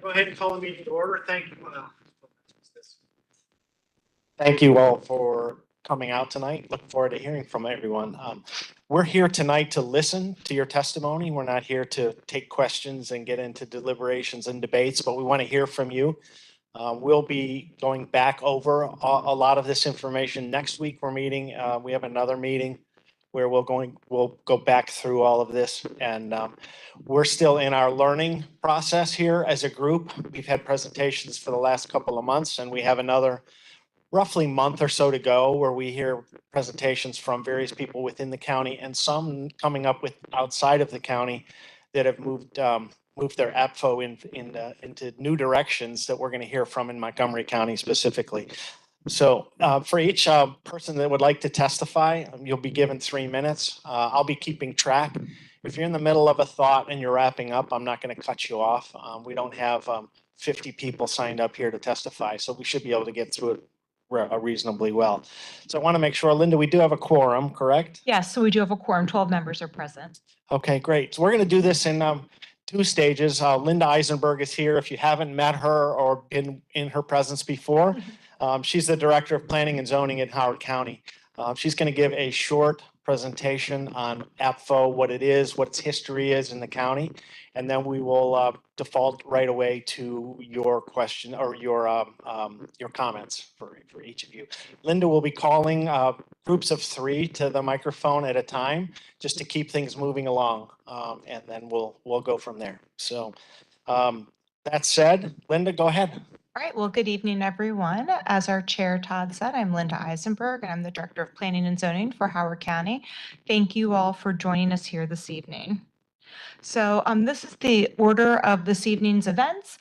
Go ahead and call the meeting to order. Thank you. Thank you all for coming out tonight. Looking forward to hearing from everyone. We're here tonight to listen to your testimony. We're not here to take questions and get into deliberations and debates, but we want to hear from you. We'll be going back over a lot of this information next week. We're meeting. We have another meeting where we'll go back through all of this, and we're still in our learning process here as a group. We've had presentations for the last couple of months, and we have another roughly month or so to go where we hear presentations from various people within the county and some coming up with outside of the county that have moved their APFO into new directions that we're going to hear from in Montgomery County specifically. So for each person that would like to testify, you'll be given 3 minutes. I'll be keeping track. If you're in the middle of a thought and you're wrapping up, I'm not going to cut you off. We don't have 50 people signed up here to testify, so we should be able to get through it reasonably well. So I want to make sure, Linda, we do have a quorum, correct? Yes, so we do have a quorum. 12 members are present. Okay, great. So we're going to do this in 2 stages. Linda Eisenberg is here. If you haven't met her or been in her presence before, she's the Director of Planning and Zoning in Howard County. She's going to give a short presentation on APFO, what it is, what its history is in the county, and then we will default right away to your question or your comments for each of you. Linda will be calling groups of 3 to the microphone at a time, just to keep things moving along, and then we'll go from there. So that said, Linda, go ahead. All right, well, good evening, everyone. As our chair, Todd, said, I'm Linda Eisenberg, and I'm the Director of Planning and Zoning for Howard County. Thank you all for joining us here this evening. So this is the order of this evening's events.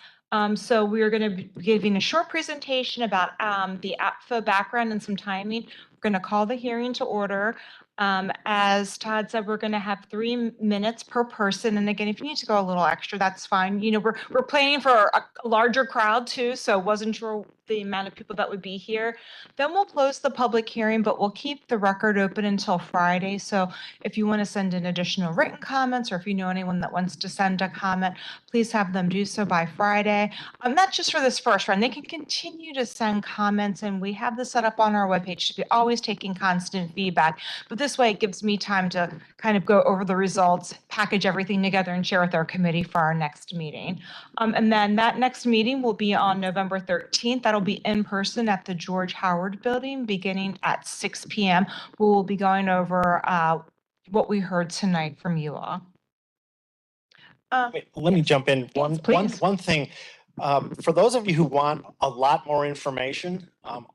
So we are going to be giving a short presentation about the APFO background and some timing. We're going to call the hearing to order. As Todd said, we're going to have 3 minutes per person. And again, if you need to go a little extra, that's fine. You know, we're planning for a larger crowd too, so wasn't sure the amount of people that would be here. Then we'll close the public hearing, but we'll keep the record open until Friday. So if you want to send in additional written comments, or if you know anyone that wants to send a comment, please have them do so by Friday. Not just for this first round. They can continue to send comments, and we have this set up on our webpage to be always taking constant feedback. But this way it gives me time to kind of go over the results, package everything together, and share with our committee for our next meeting. And then that next meeting will be on November 13th. That'll be in person at the George Howard Building beginning at 6 p.m. We'll be going over what we heard tonight from you all. Let me jump in. One thing. For those of you who want a lot more information,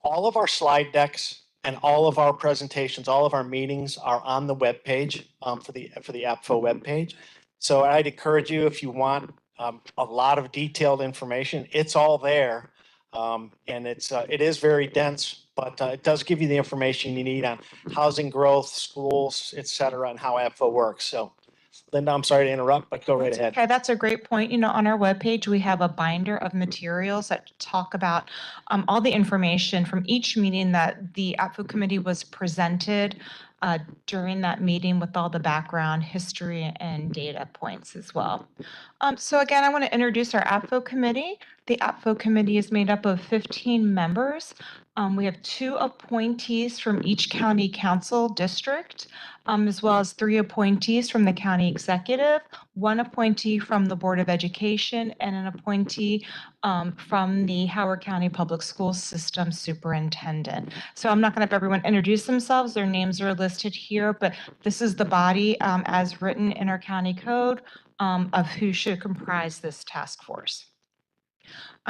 all of our slide decks and all of our presentations, all of our meetings are on the webpage for the APFO webpage. So I'd encourage you, if you want a lot of detailed information, it's all there. And it is very dense, but it does give you the information you need on housing growth, schools, et cetera, and how APFO works. So Linda, I'm sorry to interrupt, but go right ahead. Okay, that's a great point. You know, on our webpage, we have a binder of materials that talk about all the information from each meeting that the APFO committee was presented during that meeting, with all the background, history, and data points as well. So again, I want to introduce our APFO committee. The APFO committee is made up of 15 members. We have 2 appointees from each county council district, as well as 3 appointees from the county executive, 1 appointee from the Board of Education, and an appointee from the Howard County Public School System superintendent. So I'm not going to have everyone introduce themselves. Their names are listed here, but this is the body as written in our county code of who should comprise this task force.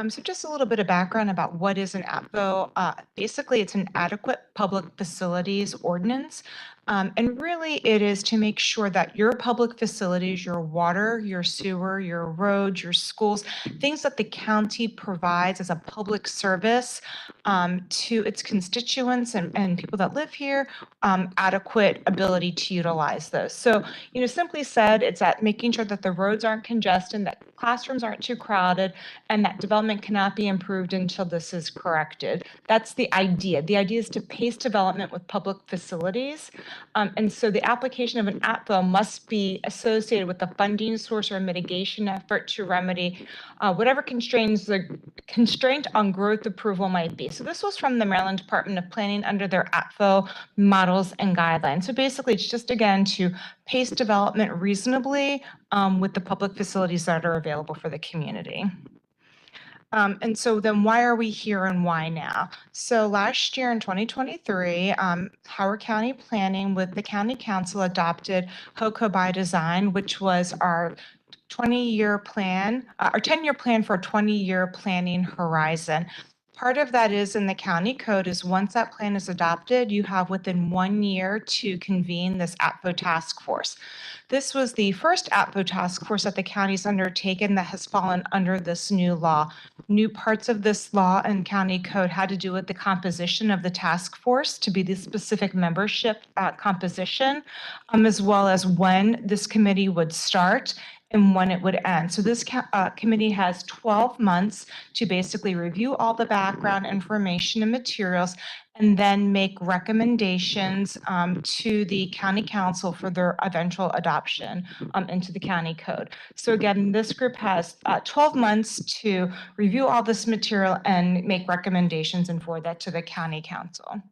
So just a little bit of background about what is an APFO. Basically, it's an adequate public facilities ordinance. And really, it is to make sure that your public facilities, your water, your sewer, your roads, your schools, things that the county provides as a public service to its constituents and people that live here, adequate ability to utilize those. So, you know, simply said, it's at making sure that the roads aren't congested, that classrooms aren't too crowded, and that development cannot be improved until this is corrected. That's the idea. The idea is to pace development with public facilities. And so the application of an APFO must be associated with a funding source or mitigation effort to remedy whatever constraints the constraint on growth approval might be. So this was from the Maryland Department of Planning under their APFO models and guidelines. So basically, it's just again to pace development reasonably with the public facilities that are available for the community. And so then why are we here and why now? So last year in 2023, Howard County Planning with the County Council adopted HOCO by Design, which was our 20-year plan, our 10-year plan for a 20-year planning horizon. Part of that is in the county code is once that plan is adopted, you have within 1 year to convene this APFO task force. This was the first APFO task force that the county's undertaken that has fallen under this new law. New parts of this law and county code had to do with the composition of the task force to be the specific membership composition, as well as when this committee would start and when it would end. So this committee has 12 months to basically review all the background information and materials and then make recommendations to the county council for their eventual adoption into the county code. So again, this group has 12 months to review all this material and make recommendations and forward that to the county council.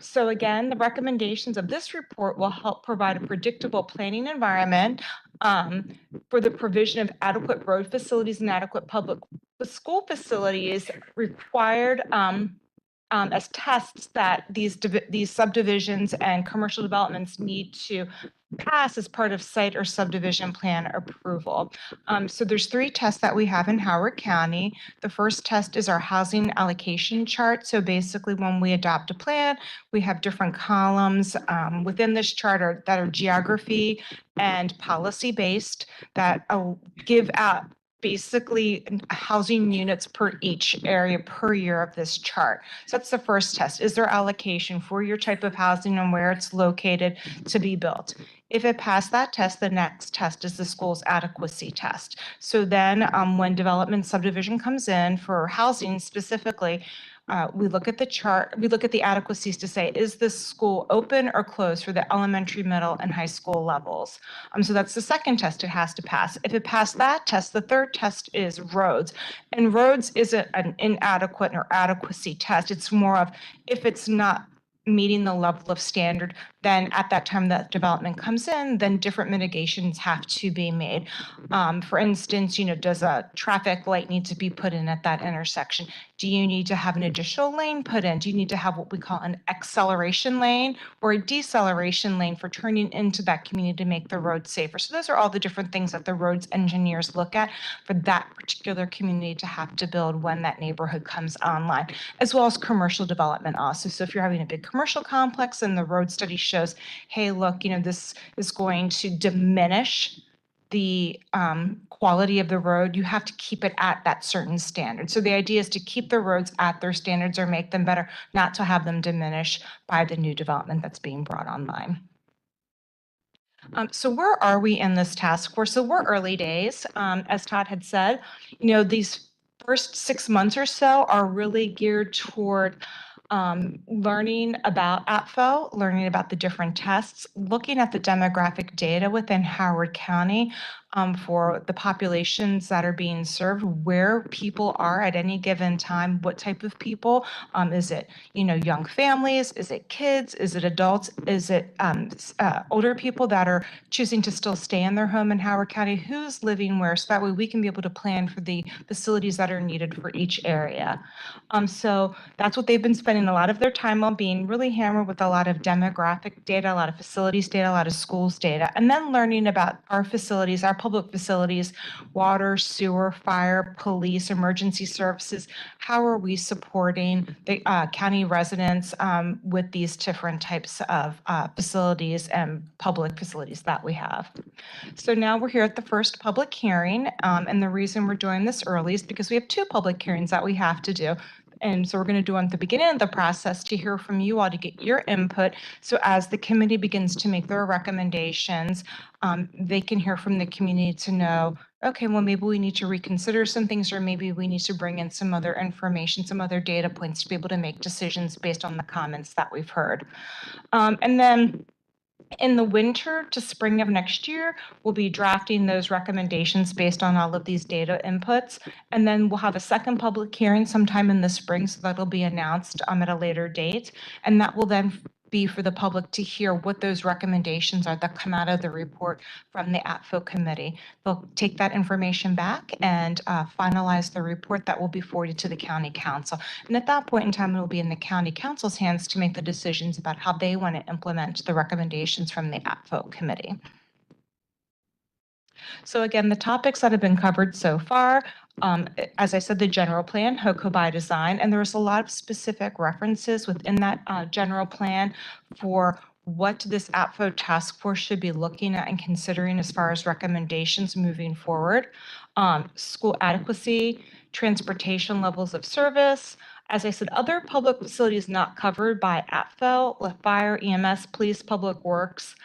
So again, the recommendations of this report will help provide a predictable planning environment for the provision of adequate road facilities and adequate public school facilities required as tests that these subdivisions and commercial developments need to pass as part of site or subdivision plan approval. So there's 3 tests that we have in Howard County. The first test is our housing allocation chart. So basically when we adopt a plan, we have different columns within this chart that are geography and policy based that give out basically housing units per each area per year of this chart. So that's the first test. Is there allocation for your type of housing and where it's located to be built? If it passed that test, the next test is the school's adequacy test. So then when development subdivision comes in for housing specifically, we look at the chart, we look at the adequacies to say, is this school open or closed for the elementary, middle, and high school levels? So that's the second test it has to pass. If it passed that test, the third test is roads. And roads isn't an inadequate or adequacy test. It's more of if it's not meeting the level of standard, then at that time that development comes in, then different mitigations have to be made. For instance, does a traffic light need to be put in at that intersection? Do you need to have an additional lane put in? Do you need to have what we call an acceleration lane or a deceleration lane for turning into that community to make the road safer? So those are all the different things that the roads engineers look at for that particular community to have to build when that neighborhood comes online, as well as commercial development also. So if you're having a big commercial complex and the road study shows, hey, look, this is going to diminish the quality of the road, you have to keep it at that certain standard. So the idea is to keep the roads at their standards or make them better, not to have them diminish by the new development that's being brought online. So where are we in this task force? So we're early days. As Todd had said, these first 6 months or so are really geared toward learning about APFO, learning about the different tests, looking at the demographic data within Howard County for the populations that are being served, where people are at any given time, what type of people. Is it, young families? Is it kids? Is it adults? Is it older people that are choosing to still stay in their home in Howard County? Who's living where? So that way we can be able to plan for the facilities that are needed for each area. So that's what they've been spending a lot of their time on, being really hammered with a lot of demographic data, a lot of facilities data, a lot of schools data, and then learning about our facilities, our public facilities, water, sewer, fire, police, emergency services. How are we supporting the county residents with these different types of facilities and public facilities that we have? So now we're here at the first public hearing, and the reason we're doing this early is because we have 2 public hearings that we have to do. And so we're going to do at the beginning of the process to hear from you all to get your input. So as the committee begins to make their recommendations, they can hear from the community to know, okay, well, maybe we need to reconsider some things, or maybe we need to bring in some other information, some other data points to be able to make decisions based on the comments that we've heard. And then in the winter to spring of next year, we'll be drafting those recommendations based on all of these data inputs. And then we'll have a second public hearing sometime in the spring, so that'll be announced at a later date. And that will then be for the public to hear what those recommendations are that come out of the report from the APFO committee. They'll take that information back and finalize the report that will be forwarded to the county council. And at that point in time, it will be in the county council's hands to make the decisions about how they want to implement the recommendations from the APFO committee. So again, the topics that have been covered so far, as I said, the general plan, HOCO by design, and there's a lot of specific references within that general plan for what this APFO task force should be looking at and considering as far as recommendations moving forward. School adequacy, transportation levels of service. As I said, other public facilities not covered by APFO, like fire, EMS, police, public works.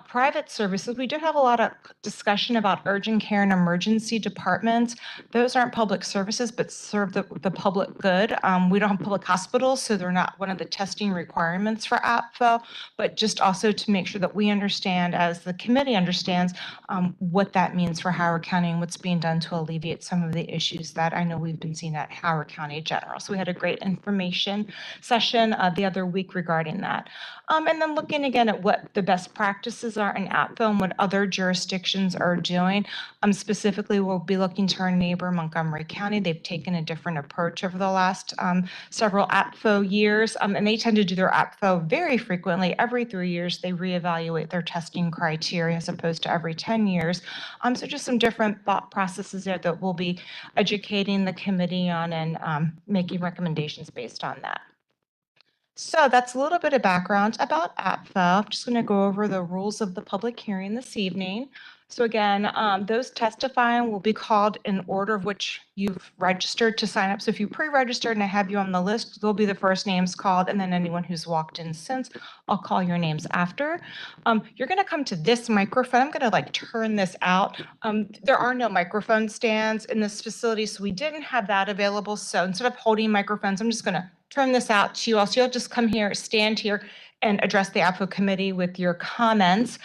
Private services, we did have a lot of discussion about urgent care and emergency departments. Those aren't public services, but serve the public good. We don't have public hospitals, so they're not one of the testing requirements for APFO, but just also to make sure that we understand, as the committee understands, what that means for Howard County and what's being done to alleviate some of the issues that I know we've been seeing at Howard County General. So we had a great information session the other week regarding that. And then looking again at what the best practices are in APFO and what other jurisdictions are doing. Specifically, we'll be looking to our neighbor Montgomery County. They've taken a different approach over the last several APFO years, and they tend to do their APFO very frequently. Every 3 years, they reevaluate their testing criteria as opposed to every 10 years. So just some different thought processes there that we'll be educating the committee on and making recommendations based on that. So that's a little bit of background about APFO. I'm just going to go over the rules of the public hearing this evening. So again, those testifying will be called in order of which you've registered to sign up. So if you pre-registered and I have you on the list, they'll be the first names called, and then anyone who's walked in since, I'll call your names after. You're going to come to this microphone. I'm going to turn this out. There are no microphone stands in this facility, so we didn't have that available. So instead of holding microphones, I'm just going to turn this out to you all. So you'll just come here, stand here, and address the APFO committee with your comments.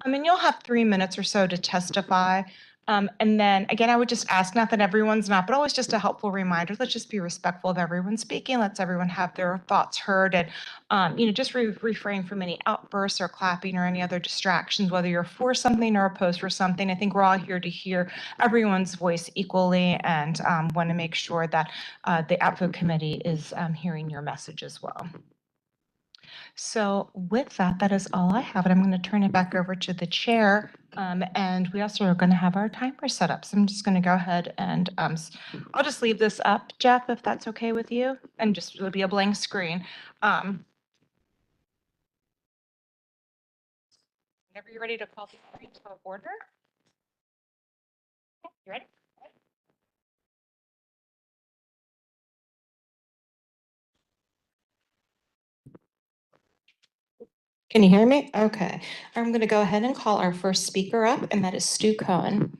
And you'll have 3 minutes or so to testify. And then again, I would just ask, not that everyone's not, but always just a helpful reminder, let's just be respectful of everyone speaking. Let's everyone have their thoughts heard, and just refrain from any outbursts or clapping or any other distractions, whether you're for something or opposed for something. I think we're all here to hear everyone's voice equally, and want to make sure that the APFO committee is hearing your message as well. So with that, that is all I have. And I'm going to turn it back over to the chair. And we also are going to have our timer set up. So I'm just going to go ahead and I'll just leave this up, Jeff, if that's okay with you. And just it'll be a blank screen. Whenever you're ready to call the hearing to order. Okay, you ready? Can you hear me? Okay. I'm going to go ahead and call our first speaker up, and that is Stu Cohen.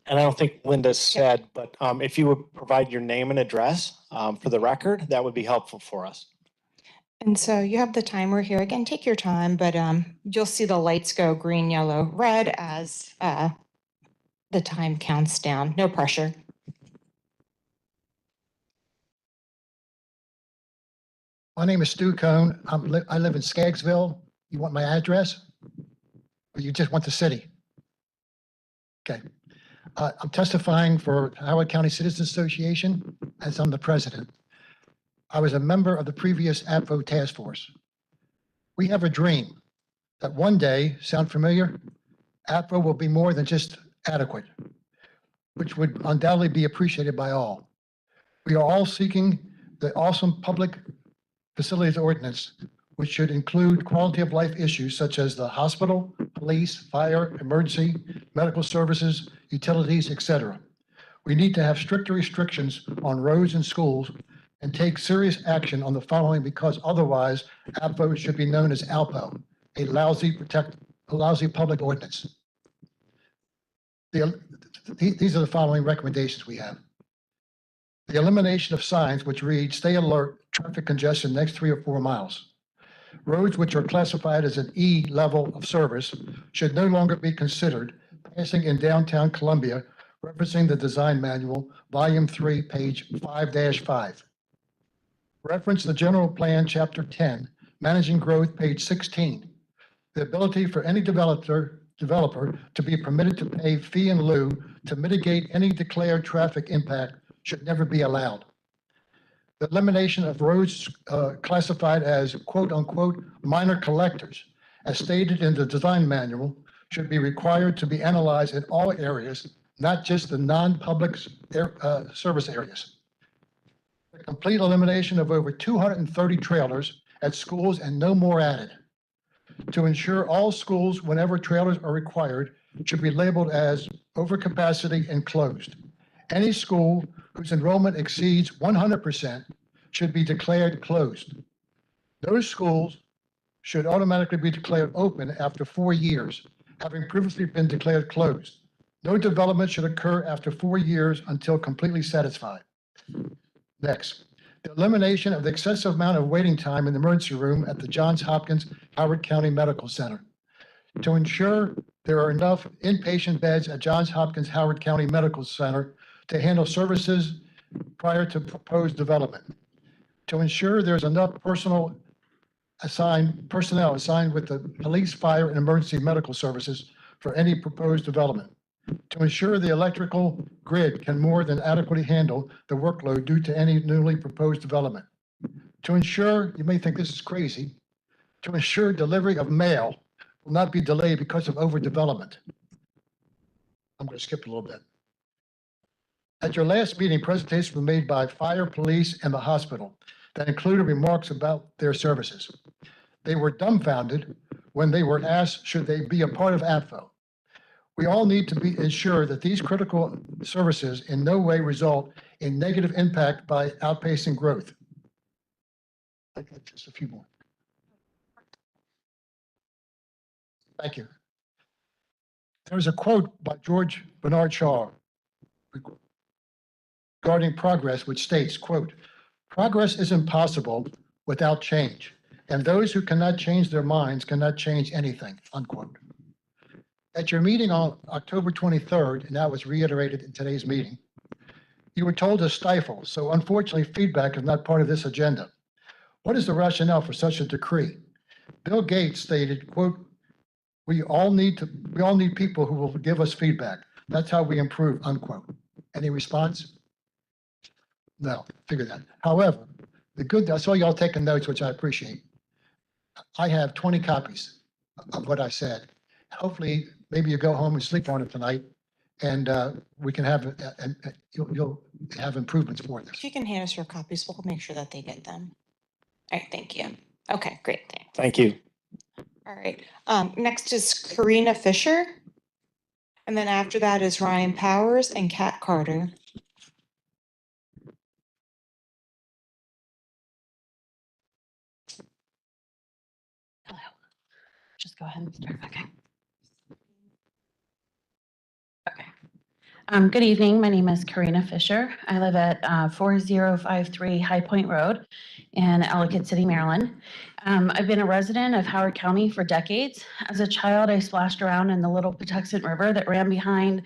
And I don't think Linda said, but if you would provide your name and address for the record, that would be helpful for us. And so you have the timer here. Again, take your time, but you'll see the lights go green, yellow, red as the time counts down. No pressure. My name is Stu Cohn. I live in Skaggsville. You want my address? Or you just want the city? Okay. I'm testifying for Howard County Citizens Association as I'm the president. I was a member of the previous APFO task force. We have a dream that one day, sound familiar? APFO will be more than just adequate, which would undoubtedly be appreciated by all. We are all seeking the awesome public facilities ordinance, which should include quality of life issues such as the hospital, police, fire, emergency, medical services, utilities, etc. We need to have stricter restrictions on roads and schools and take serious action on the following because otherwise APFO should be known as ALPO, a lousy public ordinance. These are the following recommendations we have. The elimination of signs which read, "Stay alert, traffic congestion next 3 or 4 miles." Roads which are classified as an E level of service should no longer be considered passing in downtown Columbia, referencing the design manual, volume 3, page 5-5. Reference the general plan, chapter 10, managing growth, page 16. The ability for any developer to be permitted to pay fee in lieu to mitigate any declared traffic impact should never be allowed. The elimination of roads classified as quote unquote minor collectors, as stated in the design manual, should be required to be analyzed in all areas, not just the non-public service areas. The complete elimination of over 230 trailers at schools and no more added. To ensure all schools, whenever trailers are required, should be labeled as overcapacity and closed. Any school whose enrollment exceeds 100% should be declared closed. Those schools should automatically be declared open after 4 years, having previously been declared closed. No development should occur after 4 years until completely satisfied. Next, the elimination of the excessive amount of waiting time in the emergency room at the Johns Hopkins Howard County Medical Center. To ensure there are enough inpatient beds at Johns Hopkins Howard County Medical Center to handle services prior to proposed development. To ensure there's enough personnel assigned with the police, fire, and emergency medical services for any proposed development. To ensure the electrical grid can more than adequately handle the workload due to any newly proposed development. To ensure, you may think this is crazy, to ensure delivery of mail will not be delayed because of overdevelopment. I'm going to skip a little bit. At your last meeting, presentations were made by fire, police, and the hospital that included remarks about their services. They were dumbfounded when they were asked, should they be a part of APFO? We all need to be ensured that these critical services in no way result in negative impact by outpacing growth. Just a few more. Thank you. There's a quote by George Bernard Shaw regarding progress, which states, quote, "Progress is impossible without change, and those who cannot change their minds cannot change anything," unquote. At your meeting on October 23rd, and that was reiterated in today's meeting, you were told to stifle, so unfortunately feedback is not part of this agenda. What is the rationale for such a decree? Bill Gates stated, quote, we all need people who will give us feedback. That's how we improve," unquote. Any response? No, figure that. However, I saw y'all taking notes, which I appreciate. I have 20 copies of what I said. Hopefully, maybe you go home and sleep on it tonight, and we can have, you'll have improvements for this. If you can hand us your copies, we'll make sure that they get them. All right, thank you. Okay, great, thanks. Thank you. All right, next is Karina Fisher. And then after that is Ryan Powers and Kat Carter. Hello. Just go ahead and start. Okay. Okay. Good evening. My name is Karina Fisher. I live at 4053 High Point Road in Ellicott City, Maryland. I've been a resident of Howard County for decades. As a child, I splashed around in the Little Patuxent River that ran behind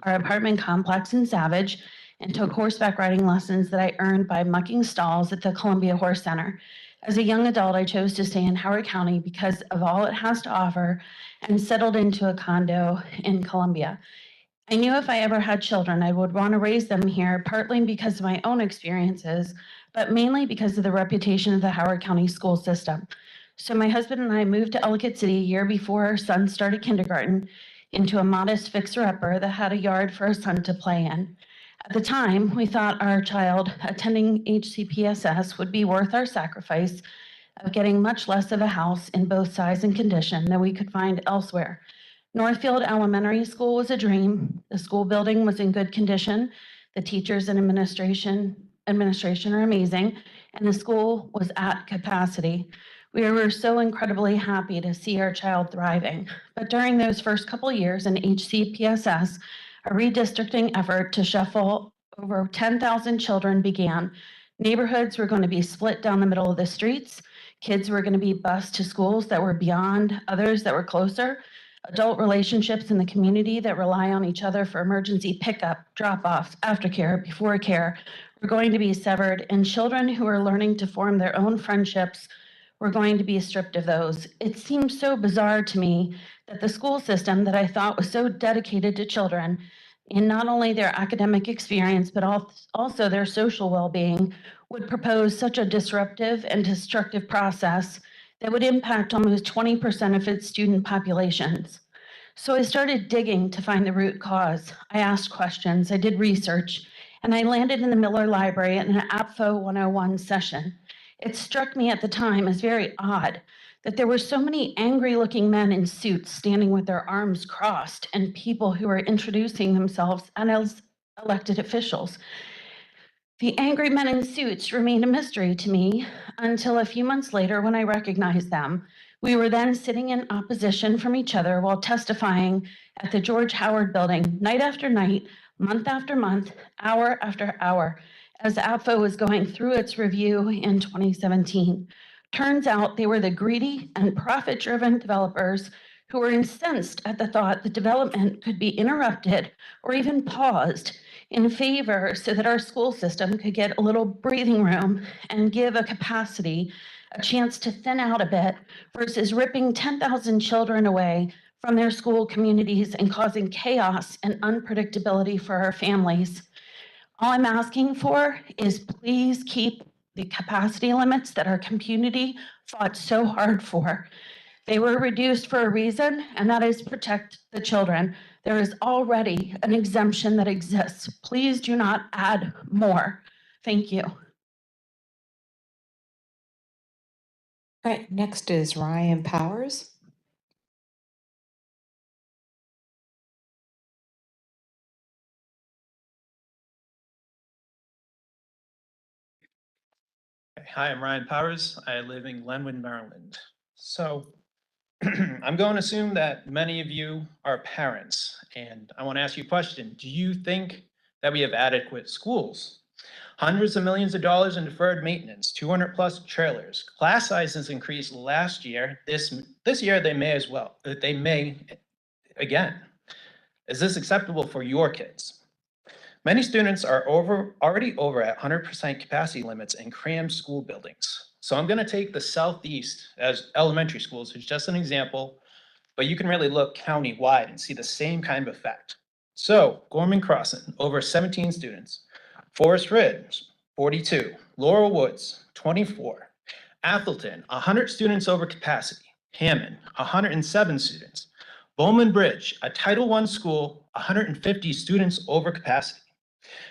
our apartment complex in Savage and took horseback riding lessons that I earned by mucking stalls at the Columbia Horse Center. As a young adult, I chose to stay in Howard County because of all it has to offer and settled into a condo in Columbia. I knew if I ever had children, I would want to raise them here, partly because of my own experiences, but mainly because of the reputation of the Howard County school system. So my husband and I moved to Ellicott City a year before our son started kindergarten into a modest fixer-upper that had a yard for our son to play in. At the time, we thought our child attending HCPSS would be worth our sacrifice of getting much less of a house in both size and condition than we could find elsewhere. Northfield Elementary School was a dream. The school building was in good condition. The teachers and administration administration are amazing, and the school was at capacity. We were so incredibly happy to see our child thriving. But during those first couple years in HCPSS, a redistricting effort to shuffle over 10,000 children began. Neighborhoods were going to be split down the middle of the streets. Kids were going to be bused to schools that were beyond, others that were closer. Adult relationships in the community that rely on each other for emergency pickup, drop-offs, aftercare, before care were going to be severed, and children who are learning to form their own friendships were going to be stripped of those. It seems so bizarre to me that the school system that I thought was so dedicated to children in not only their academic experience, but also their social well-being would propose such a disruptive and destructive process that would impact almost 20% of its student populations. So I started digging to find the root cause. I asked questions, I did research, and I landed in the Miller Library in an APFO 101 session. It struck me at the time as very odd that there were so many angry-looking men in suits standing with their arms crossed and people who were introducing themselves as elected officials. The angry men in suits remained a mystery to me until a few months later when I recognized them. We were then sitting in opposition from each other while testifying at the George Howard Building night after night, month after month, hour after hour, as APFO was going through its review in 2017. Turns out they were the greedy and profit-driven developers who were incensed at the thought that development could be interrupted or even paused in favor so that our school system could get a little breathing room and give a capacity, a chance to thin out a bit versus ripping 10,000 children away from their school communities and causing chaos and unpredictability for our families. All I'm asking for is please keep the capacity limits that our community fought so hard for. They were reduced for a reason, and that is protect the children. There is already an exemption that exists. Please do not add more. Thank you. All right, next is Ryan Powers. Hi, I'm Ryan Powers. I live in Glenwood, Maryland. So I'm going to assume that many of you are parents, and I want to ask you a question. Do you think that we have adequate schools? Hundreds of millions of dollars in deferred maintenance, 200 plus trailers. Class sizes increased last year. This year they may as well. They may again. Is this acceptable for your kids? Many students are already over at 100% capacity limits in crammed school buildings. So I'm going to take the Southeast as elementary schools as just an example, but you can really look county-wide and see the same kind of effect. So Gorman Crossing, over 17 students. Forest Ridge, 42. Laurel Woods, 24. Atherton, 100 students over capacity. Hammond, 107 students. Bowman Bridge, a Title I school, 150 students over capacity.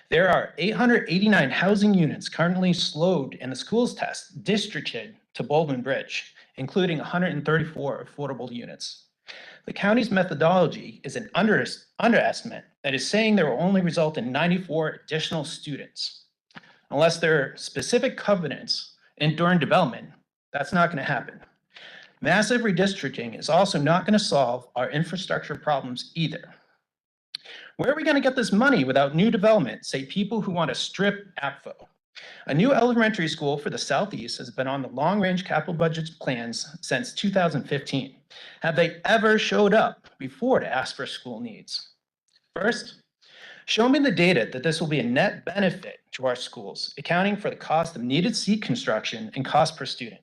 There are 889 housing units currently slowed in the schools test districted to Bowman Bridge, including 134 affordable units. The county's methodology is an underestimate that is saying there will only result in 94 additional students. Unless there are specific covenants during development, that's not going to happen. Massive redistricting is also not going to solve our infrastructure problems either. Where are we going to get this money without new development, say people who want to strip APFO? A new elementary school for the Southeast has been on the long-range capital budget plans since 2015. Have they ever showed up before to ask for school needs? First, show me the data that this will be a net benefit to our schools, accounting for the cost of needed seat construction and cost per student.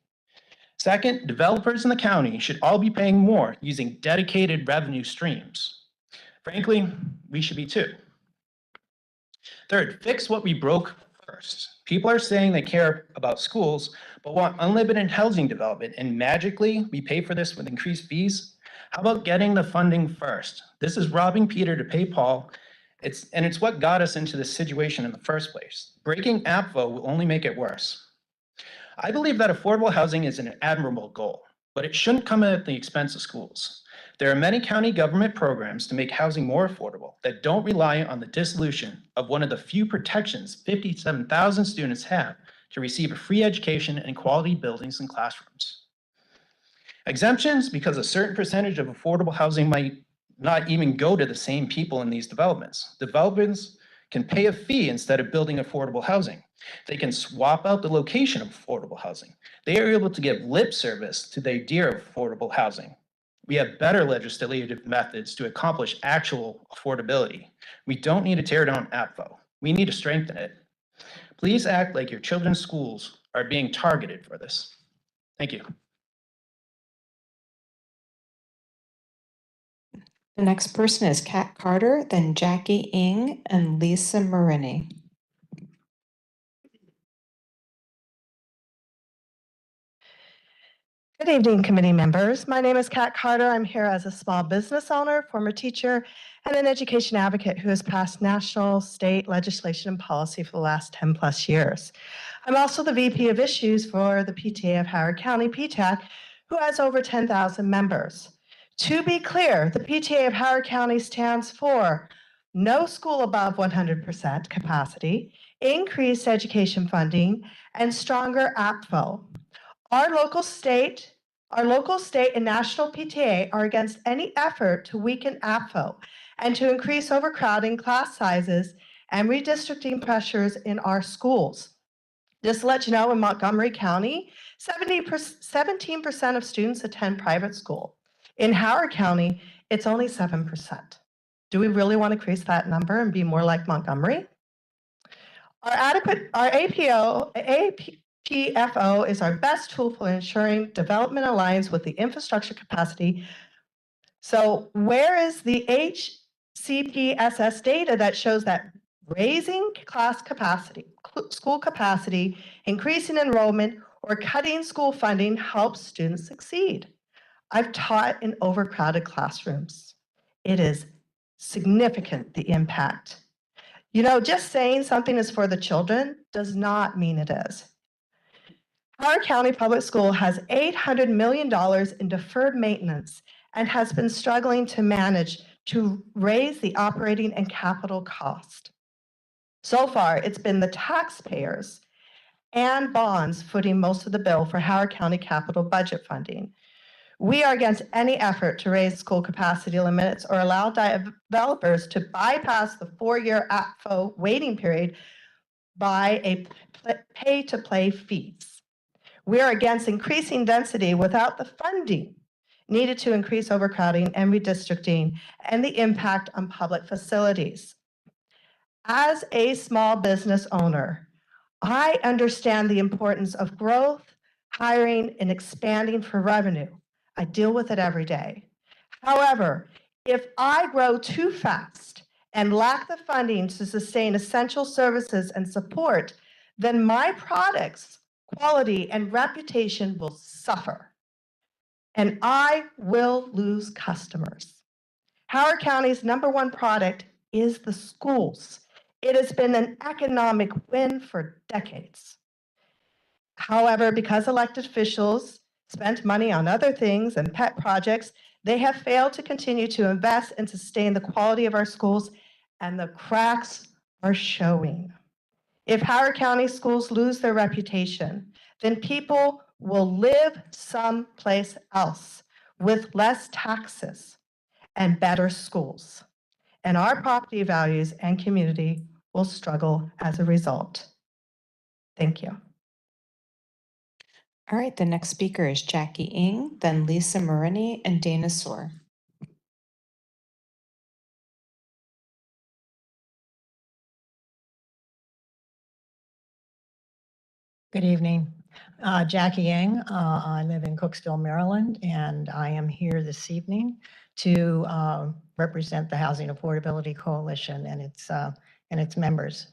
Second, developers in the county should all be paying more using dedicated revenue streams. Frankly, we should be too. Third, fix what we broke first. People are saying they care about schools, but want unlimited housing development, and magically we pay for this with increased fees? How about getting the funding first? This is robbing Peter to pay Paul. It's what got us into this situation in the first place. Breaking APFO will only make it worse. I believe that affordable housing is an admirable goal. but it shouldn't come at the expense of schools. There are many county government programs to make housing more affordable that don't rely on the dissolution of one of the few protections 57,000 students have to receive a free education and quality buildings and classrooms. Exemptions, because a certain percentage of affordable housing might not even go to the same people in these developments. Developments can pay a fee instead of building affordable housing. They can swap out the location of affordable housing. They are able to give lip service to the idea of affordable housing. We have better legislative methods to accomplish actual affordability. We don't need to tear down APFO. We need to strengthen it. Please act like your children's schools are being targeted for this. Thank you. The next person is Kat Carter, then Jackie Ng, and Lisa Marini. Good evening, committee members. My name is Kat Carter. I'm here as a small business owner, former teacher, and an education advocate who has passed national, state legislation and policy for the last 10 plus years. I'm also the VP of Issues for the PTA of Howard County, PTAC, who has over 10,000 members. To be clear, the PTA of Howard County stands for no school above 100% capacity, increased education funding, and stronger APFO. Our local state and national PTA are against any effort to weaken APFO and to increase overcrowding, class sizes, and redistricting pressures in our schools. Just to let you know, in Montgomery County, 17% of students attend private school. In Howard County, it's only 7%. Do we really want to increase that number and be more like Montgomery? Our APFO is our best tool for ensuring development aligns with the infrastructure capacity. So where is the HCPSS data that shows that raising class capacity, school capacity, increasing enrollment, or cutting school funding helps students succeed? I've taught in overcrowded classrooms. It is significant, the impact. You know, just saying something is for the children does not mean it is. Howard County Public School has $800 million in deferred maintenance and has been struggling to manage to raise the operating and capital cost. So far, it's been the taxpayers and bonds footing most of the bill for Howard County capital budget funding. We are against any effort to raise school capacity limits or allow developers to bypass the 4-year APFO waiting period by a pay-to-play fees. We are against increasing density without the funding needed to increase overcrowding and redistricting and the impact on public facilities. As a small business owner, I understand the importance of growth, hiring, and expanding for revenue. I deal with it every day. However, if I grow too fast and lack the funding to sustain essential services and support, then my products, quality, and reputation will suffer, and I will lose customers. Howard County's #1 product is the schools. It has been an economic win for decades. However, because elected officials spent money on other things and pet projects, they have failed to continue to invest and sustain the quality of our schools, and the cracks are showing. If Howard County schools lose their reputation, then people will live someplace else with less taxes and better schools. And our property values and community will struggle as a result. Thank you. All right, the next speaker is Jackie Ng, then Lisa Marini, and Dana Soar. Good evening. Jackie Yang. I live in Cooksville, Maryland, and I am here this evening to represent the Housing Affordability Coalition and its members.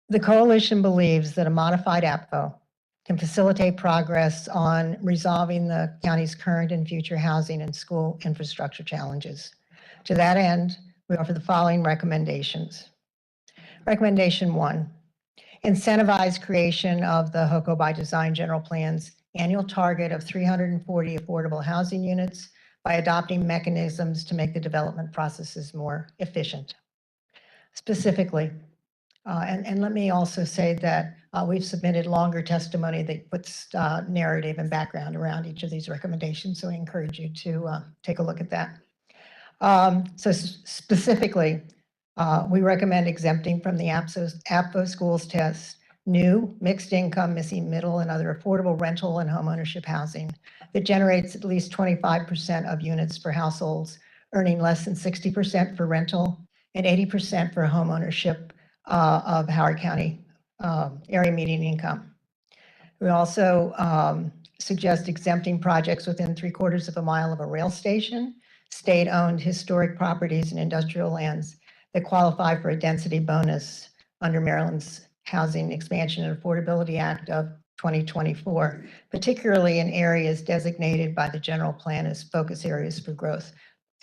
The coalition believes that a modified APFO can facilitate progress on resolving the county's current and future housing and school infrastructure challenges. To that end, we offer the following recommendations. Recommendation 1. Incentivize creation of the HOCO by Design general plans annual target of 340 affordable housing units by adopting mechanisms to make the development processes more efficient. Specifically, and let me also say that we've submitted longer testimony that puts narrative and background around each of these recommendations, so I encourage you to take a look at that. So specifically, we recommend exempting from the APFO schools test new mixed income, missing middle and other affordable rental and homeownership housing that generates at least 25% of units for households earning less than 60% for rental and 80% for homeownership of Howard County area median income. We also suggest exempting projects within 3/4 of a mile of a rail station, state-owned historic properties and industrial lands that qualify for a density bonus under Maryland's Housing Expansion and Affordability Act of 2024, particularly in areas designated by the general plan as focus areas for growth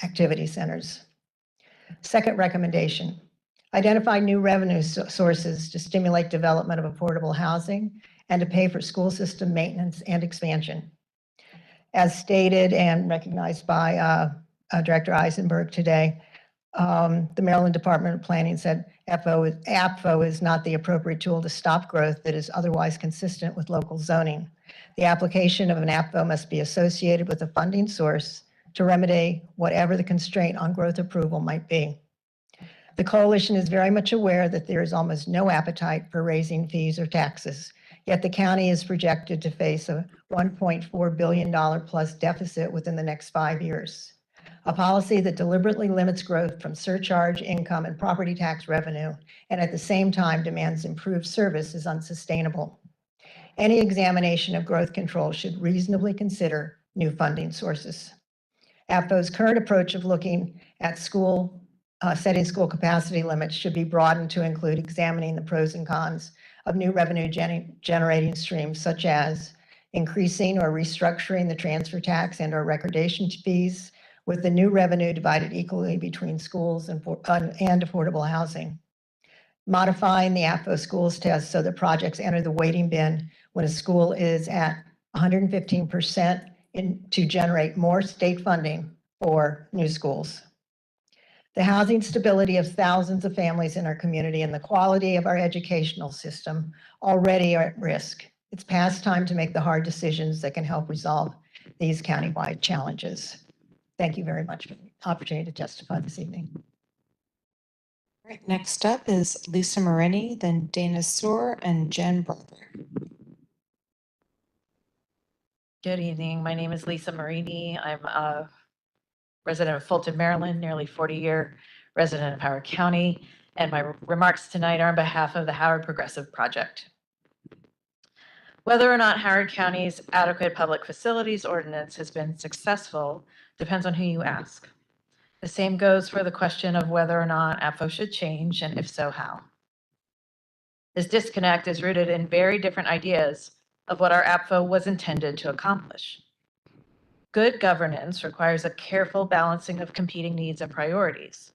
activity centers. Second recommendation, identify new revenue sources to stimulate development of affordable housing and to pay for school system maintenance and expansion. As stated and recognized by Director Eisenberg today, the Maryland Department of Planning said APFO is not the appropriate tool to stop growth that is otherwise consistent with local zoning. The application of an APFO must be associated with a funding source to remedy whatever the constraint on growth approval might be. The coalition is very much aware that there is almost no appetite for raising fees or taxes, yet the county is projected to face a $1.4 billion plus deficit within the next 5 years. A policy that deliberately limits growth from surcharge, income, and property tax revenue, and at the same time demands improved service is unsustainable. Any examination of growth control should reasonably consider new funding sources. APFO's current approach of looking at setting school capacity limits should be broadened to include examining the pros and cons of new revenue generating streams, such as increasing or restructuring the transfer tax and or recordation fees, with the new revenue divided equally between schools and affordable housing. Modifying the APFO schools test so that projects enter the waiting bin when a school is at 115% to generate more state funding for new schools. The housing stability of thousands of families in our community and the quality of our educational system already are at risk. It's past time to make the hard decisions that can help resolve these countywide challenges. Thank you very much for the opportunity to testify this evening. All right, next up is Lisa Marini, then Dana Soar and Jen Brother. Good evening. My name is Lisa Marini. I'm a resident of Fulton, Maryland, nearly 40-year resident of Howard County, and my remarks tonight are on behalf of the Howard Progressive Project. Whether or not Howard County's adequate public facilities ordinance has been successful depends on who you ask. The same goes for the question of whether or not APFO should change, and if so, how. This disconnect is rooted in very different ideas of what our APFO was intended to accomplish. Good governance requires a careful balancing of competing needs and priorities.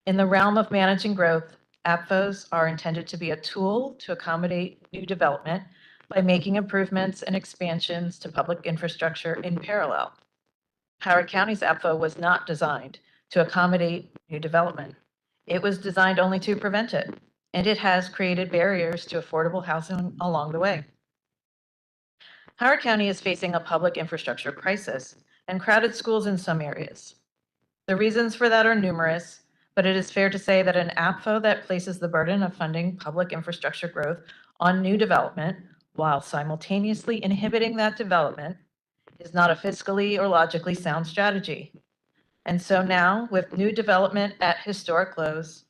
In the realm of managing growth, APFOs are intended to be a tool to accommodate new development by making improvements and expansions to public infrastructure in parallel. Howard County's APFO was not designed to accommodate new development. It was designed only to prevent it, and it has created barriers to affordable housing along the way. Howard County is facing a public infrastructure crisis and crowded schools in some areas. The reasons for that are numerous, but it is fair to say that an APFO that places the burden of funding public infrastructure growth on new development while simultaneously inhibiting that development is not a fiscally or logically sound strategy. And so now, with new development at historic lows,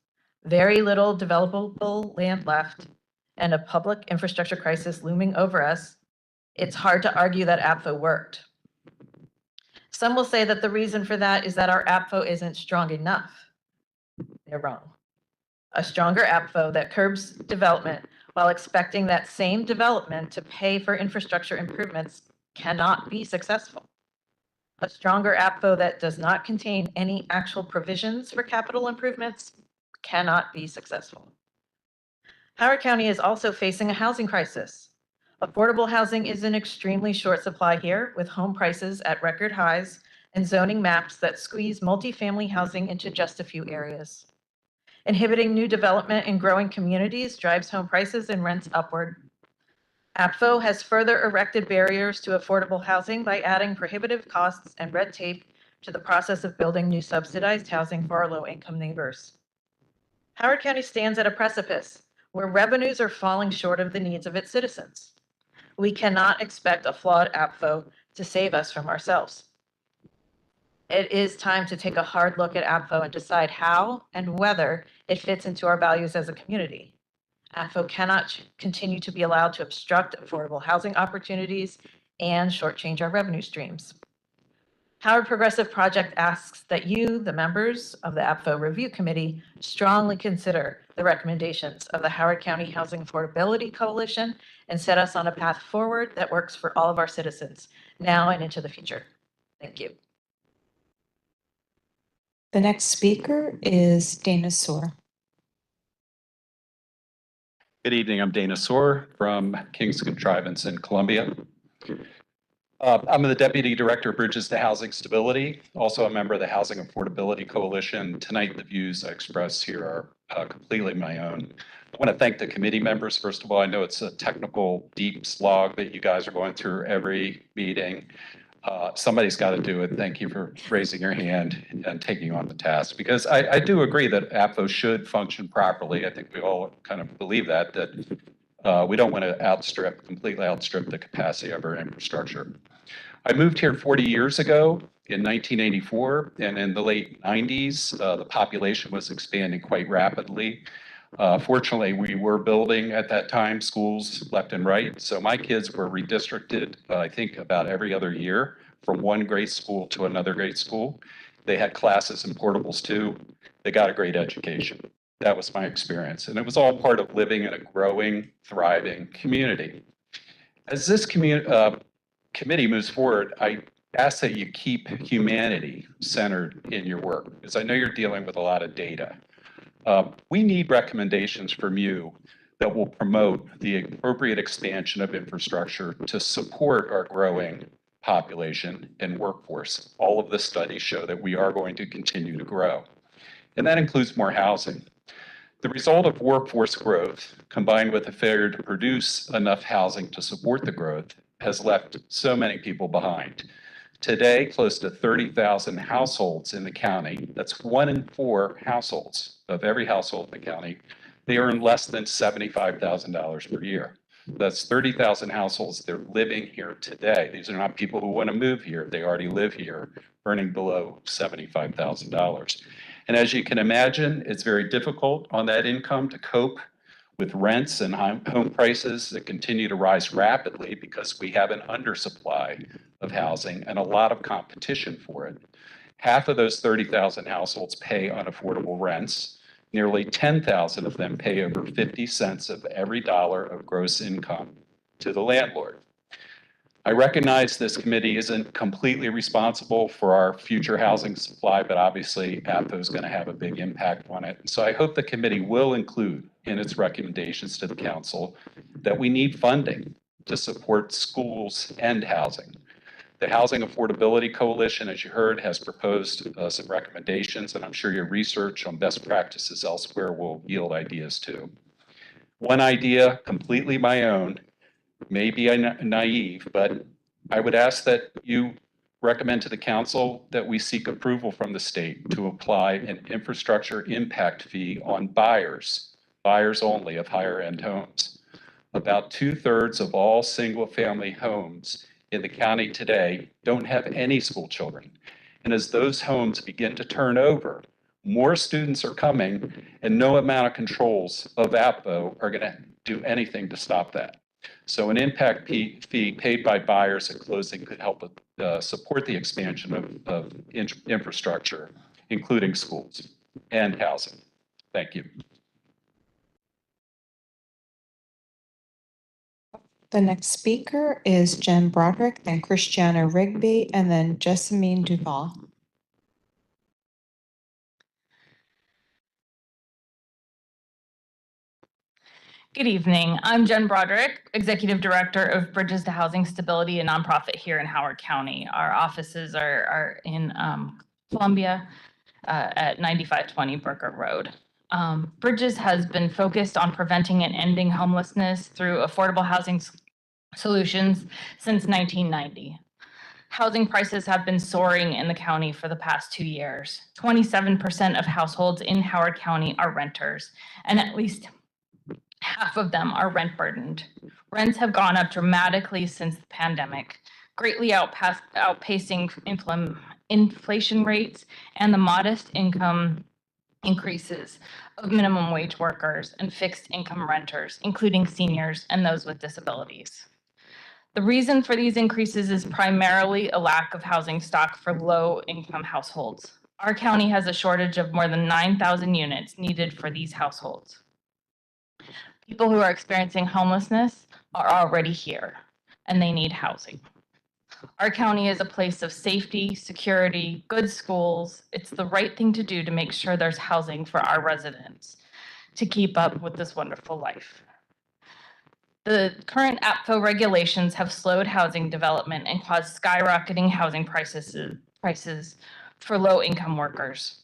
very little developable land left, and a public infrastructure crisis looming over us, it's hard to argue that APFO worked. Some will say that the reason for that is that our APFO isn't strong enough. They're wrong. A stronger APFO that curbs development while expecting that same development to pay for infrastructure improvements cannot be successful. A stronger APFO that does not contain any actual provisions for capital improvements cannot be successful. Howard County is also facing a housing crisis. Affordable housing is in extremely short supply here, with home prices at record highs and zoning maps that squeeze multifamily housing into just a few areas. Inhibiting new development in growing communities drives home prices and rents upward. APFO has further erected barriers to affordable housing by adding prohibitive costs and red tape to the process of building new subsidized housing for our low-income neighbors. Howard County stands at a precipice where revenues are falling short of the needs of its citizens. We cannot expect a flawed APFO to save us from ourselves. It is time to take a hard look at APFO and decide how and whether it fits into our values as a community. APFO cannot continue to be allowed to obstruct affordable housing opportunities and shortchange our revenue streams. Howard Progressive Project asks that you, the members of the APFO Review Committee, strongly consider the recommendations of the Howard County Housing Affordability Coalition and set us on a path forward that works for all of our citizens now and into the future. Thank you. The next speaker is Dana Soar. Good evening. I'm Dana Soar from King's Contrivance in Columbia. I'm the Deputy Director of Bridges to Housing Stability, also a member of the Housing Affordability Coalition. Tonight, the views I express here are completely my own. I want to thank the committee members. First of all, I know it's a technical, deep slog that you guys are going through every meeting. Somebody's got to do it. Thank you for raising your hand and taking on the task, because I do agree that APFO should function properly. I think we all kind of believe that we don't want to completely outstrip the capacity of our infrastructure. I moved here 40 years ago in 1984, and in the late 90s, the population was expanding quite rapidly. Fortunately, we were building at that time schools left and right. So my kids were redistricted, I think, about every other year from one grade school to another grade school. They had classes and portables too. They got a great education. That was my experience. And it was all part of living in a growing, thriving community. As this committee moves forward, I ask that you keep humanity centered in your work, because I know you're dealing with a lot of data. We need recommendations from you that will promote the appropriate expansion of infrastructure to support our growing population and workforce. All of the studies show that we are going to continue to grow, and that includes more housing. The result of workforce growth, combined with a failure to produce enough housing to support the growth, has left so many people behind. Today, close to 30,000 households in the county, that's 1 in 4 households of every household in the county, they earn less than $75,000 per year. That's 30,000 households, they're living here today. These are not people who want to move here. They already live here, earning below $75,000. And as you can imagine, it's very difficult on that income to cope with rents and home prices that continue to rise rapidly because we have an undersupply of housing and a lot of competition for it. Half of those 30,000 households pay unaffordable rents. Nearly 10,000 of them pay over 50 cents of every dollar of gross income to the landlord. I recognize this committee isn't completely responsible for our future housing supply, but obviously APFO is going to have a big impact on it. So I hope the committee will include in its recommendations to the council that we need funding to support schools and housing. The Housing Affordability Coalition, as you heard, has proposed some recommendations, and I'm sure your research on best practices elsewhere will yield ideas too. One idea, completely my own, may be naive, but I would ask that you recommend to the council that we seek approval from the state to apply an infrastructure impact fee on buyers only of higher end homes. About 2/3 of all single family homes in the county today don't have any school children. And as those homes begin to turn over, more students are coming, and no amount of controls of APFO are going to do anything to stop that. So an impact fee paid by buyers at closing could help support the expansion of infrastructure, including schools and housing. Thank you. The next speaker is Jen Broderick, then Christiana Rigby, and then Jessamine Duval. Good evening. I'm Jen Broderick, Executive Director of Bridges to Housing Stability, a nonprofit here in Howard County. Our offices are in Columbia at 9520 Burger Road. Bridges has been focused on preventing and ending homelessness through affordable housing solutions since 1990. Housing prices have been soaring in the county for the past 2 years. 27% of households in Howard County are renters, and at least half of them are rent burdened. Rents have gone up dramatically since the pandemic, greatly outpacing inflation rates and the modest income increases of minimum wage workers and fixed income renters, including seniors and those with disabilities. The reason for these increases is primarily a lack of housing stock for low-income households. Our county has a shortage of more than 9,000 units needed for these households. People who are experiencing homelessness are already here, and they need housing. Our county is a place of safety, security, good schools. It's the right thing to do to make sure there's housing for our residents to keep up with this wonderful life. The current APFO regulations have slowed housing development and caused skyrocketing housing prices for low-income workers.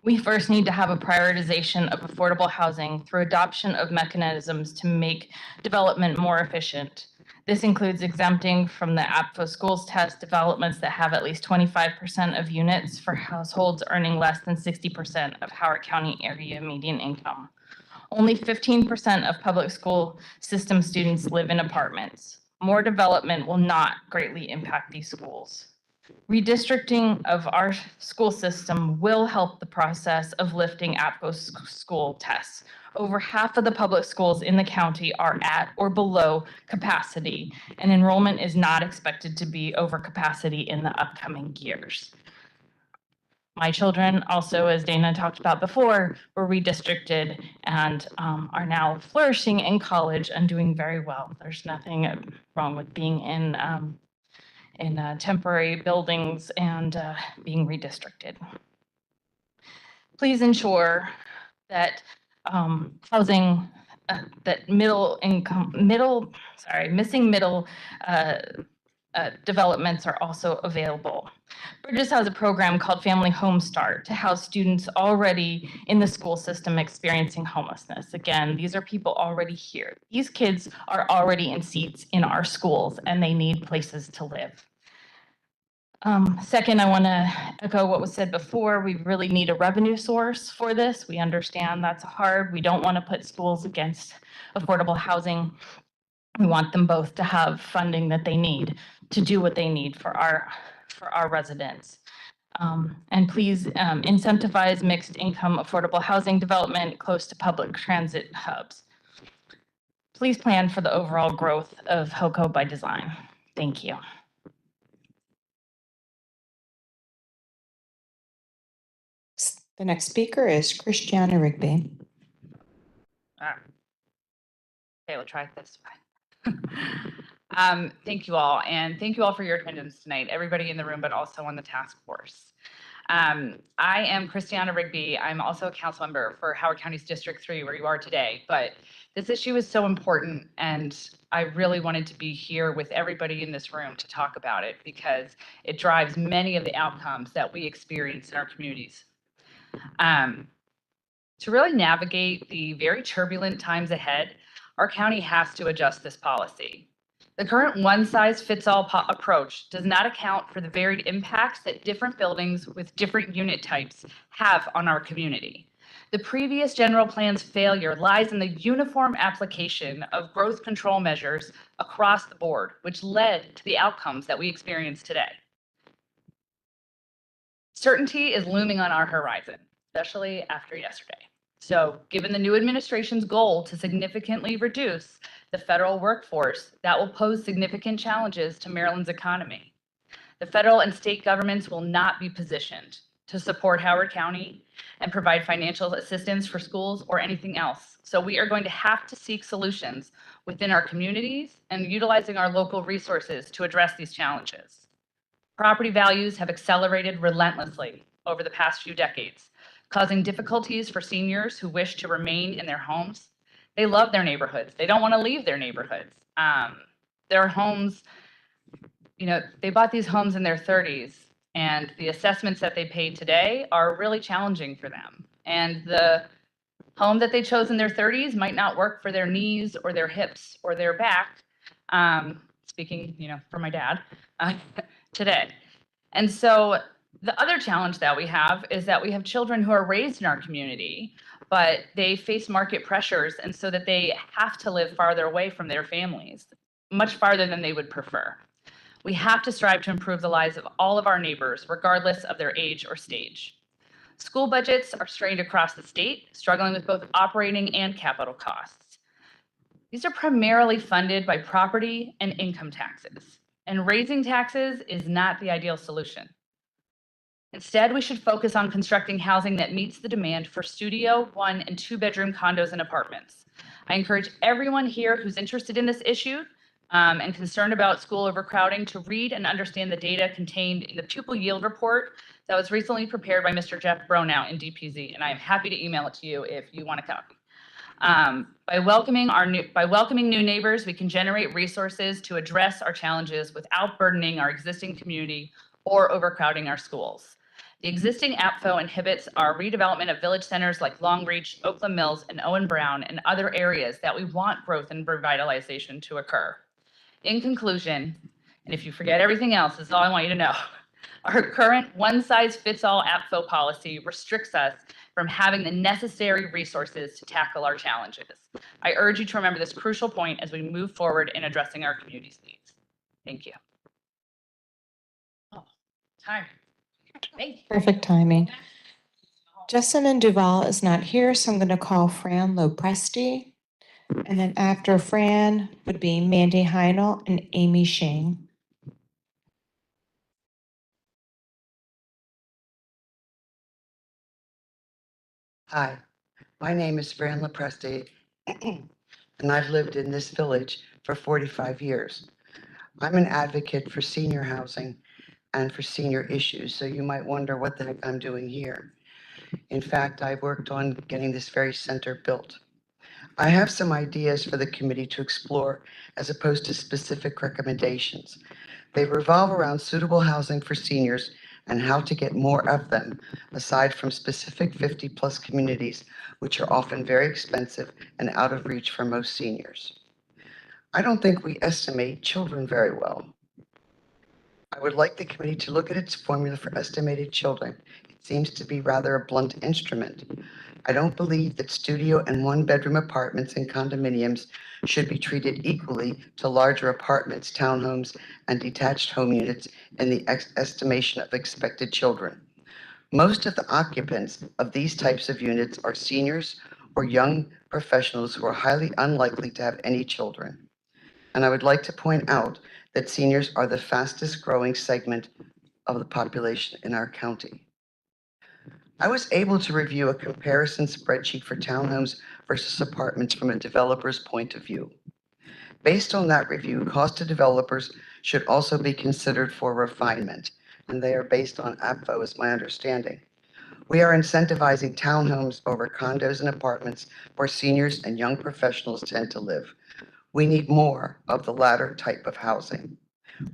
We first need to have a prioritization of affordable housing through adoption of mechanisms to make development more efficient. This includes exempting from the APFO schools test developments that have at least 25% of units for households earning less than 60% of Howard County area median income. Only 15% of public school system students live in apartments. More development will not greatly impact these schools. Redistricting of our school system will help the process of lifting APFO school tests. Over half of the public schools in the county are at or below capacity, and enrollment is not expected to be over capacity in the upcoming years. My children also, as Dana talked about before, were redistricted and are now flourishing in college and doing very well. There's nothing wrong with being in temporary buildings and being redistricted. Please ensure that housing, that missing middle developments are also available. Bridges has a program called Family Home Start to house students already in the school system experiencing homelessness. Again, these are people already here. These kids are already in seats in our schools and they need places to live. Second, I want to echo what was said before. We really need a revenue source for this. We understand that's hard. We don't want to put schools against affordable housing. We want them both to have funding that they need to do what they need for our residents. And please incentivize mixed income affordable housing development close to public transit hubs. Please plan for the overall growth of HOCO by design. Thank you. The next speaker is Christiana Rigby. Okay, we'll try it this way. Thank you all, and thank you all for your attendance tonight, everybody in the room, but also on the task force. I am Christiana Rigby. I'm also a council member for Howard County's District 3, where you are today, but this issue is so important, and I really wanted to be here with everybody in this room to talk about it because it drives many of the outcomes that we experience in our communities. To really navigate the very turbulent times ahead, our county has to adjust this policy. The current one-size-fits-all approach does not account for the varied impacts that different buildings with different unit types have on our community. The previous general plan's failure lies in the uniform application of growth control measures across the board, which led to the outcomes that we experience today. Certainty is looming on our horizon, especially after yesterday. So given the new administration's goal to significantly reduce the federal workforce, that will pose significant challenges to Maryland's economy. The federal and state governments will not be positioned to support Howard County and provide financial assistance for schools or anything else. So we are going to have to seek solutions within our communities and utilizing our local resources to address these challenges. Property values have accelerated relentlessly over the past few decades, causing difficulties for seniors who wish to remain in their homes. They love their neighborhoods. They don't want to leave their neighborhoods. Their homes, you know, they bought these homes in their 30s, and the assessments that they pay today are really challenging for them. And the home that they chose in their 30s might not work for their knees or their hips or their back. Speaking, you know, for my dad today. And so the other challenge that we have is that we have children who are raised in our community, but they face market pressures, and so that they have to live farther away from their families, much farther than they would prefer. We have to strive to improve the lives of all of our neighbors, regardless of their age or stage. School budgets are strained across the state, struggling with both operating and capital costs. These are primarily funded by property and income taxes, and raising taxes is not the ideal solution. Instead, we should focus on constructing housing that meets the demand for studio, 1- and 2-bedroom condos and apartments. I encourage everyone here who's interested in this issue and concerned about school overcrowding to read and understand the data contained in the pupil yield report that was recently prepared by Mr. Jeff Bronow in DPZ, and I am happy to email it to you if you want a copy. By welcoming new neighbors, we can generate resources to address our challenges without burdening our existing community or overcrowding our schools. The existing APFO inhibits our redevelopment of village centers like Longreach, Oakland Mills, and Owen Brown, and other areas that we want growth and revitalization to occur. In conclusion, and if you forget everything else, this is all I want you to know, our current one-size-fits-all APFO policy restricts us from having the necessary resources to tackle our challenges. I urge you to remember this crucial point as we move forward in addressing our community's needs. Thank you. Oh, time. Thank you. Perfect timing. Justin and Duval is not here, so I'm going to call Fran Lopresti. And then after Fran would be Mandy Heinel and Amy Shane. Hi, my name is Fran Lopresti, and I've lived in this village for 45 years. I'm an advocate for senior housing and for senior issues, so you might wonder what the heck I'm doing here. In fact, I worked on getting this very center built. I have some ideas for the committee to explore as opposed to specific recommendations. They revolve around suitable housing for seniors and how to get more of them, aside from specific 50-plus communities, which are often very expensive and out of reach for most seniors. I don't think we estimate children very well. I would like the committee to look at its formula for estimated children. It seems to be rather a blunt instrument. I don't believe that studio and 1-bedroom apartments and condominiums should be treated equally to larger apartments, townhomes, and detached home units in the estimation of expected children. Most of the occupants of these types of units are seniors or young professionals who are highly unlikely to have any children. And I would like to point out that seniors are the fastest growing segment of the population in our county. I was able to review a comparison spreadsheet for townhomes versus apartments from a developer's point of view. Based on that review, cost to developers should also be considered for refinement, and they are based on APFO, is my understanding. We are incentivizing townhomes over condos and apartments where seniors and young professionals tend to live. We need more of the latter type of housing.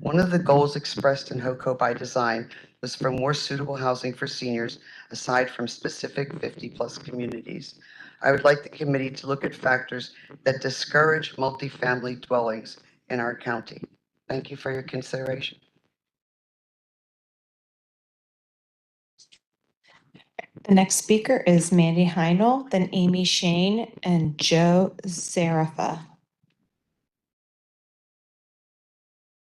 One of the goals expressed in HOCO by design was for more suitable housing for seniors, aside from specific 50-plus communities. I would like the committee to look at factors that discourage multifamily dwellings in our county. Thank you for your consideration. The next speaker is Mandy Heinel, then Amy Shane, and Joe Zarafa.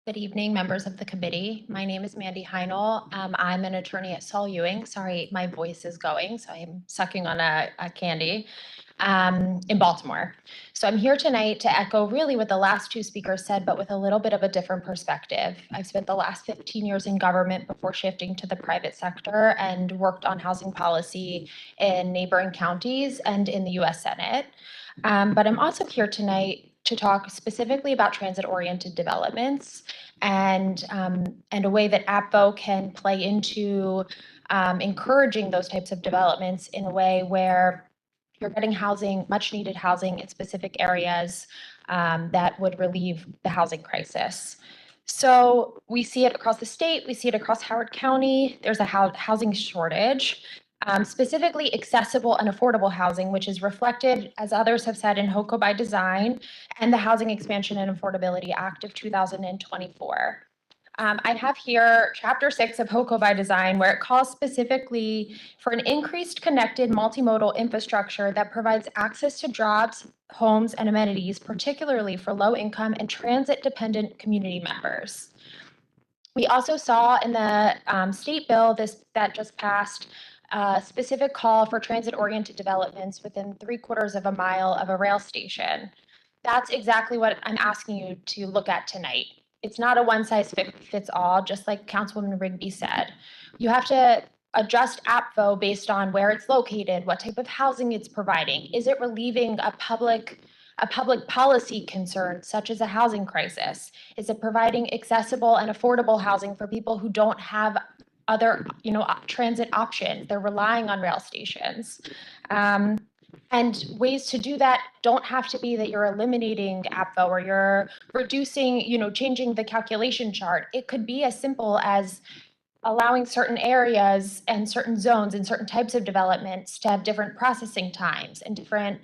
Good evening, members of the committee. My name is Mandy Heinel. I'm an attorney at Saul Ewing. Sorry, my voice is going, so I'm sucking on a candy in Baltimore. So I'm here tonight to echo really what the last two speakers said, but with a little bit of a different perspective. I've spent the last 15 years in government before shifting to the private sector and worked on housing policy in neighboring counties and in the US Senate. But I'm also here tonight to talk specifically about transit-oriented developments and a way that APFO can play into encouraging those types of developments in a way where you're getting housing, much needed housing in specific areas that would relieve the housing crisis. So we see it across the state, we see it across Howard County. There's a housing shortage, specifically accessible and affordable housing, which is reflected, as others have said, in HOCO by Design and the Housing Expansion and Affordability Act of 2024. I have here Chapter 6 of HOCO by Design, where it calls specifically for an increased connected multimodal infrastructure that provides access to jobs, homes, and amenities, particularly for low-income and transit-dependent community members. We also saw in the state bill that just passed a specific call for transit-oriented developments within 3/4 of a mile of a rail station. That's exactly what I'm asking you to look at tonight. It's not a one-size-fits-all, just like Councilwoman Rigby said. You have to adjust APFO based on where it's located, what type of housing it's providing. Is it relieving a public policy concern, such as a housing crisis? Is it providing accessible and affordable housing for people who don't have other, transit options? They're relying on rail stations. And ways to do that don't have to be that you're eliminating APFO or you're reducing, changing the calculation chart. It could be as simple as allowing certain areas and certain zones and certain types of developments to have different processing times and different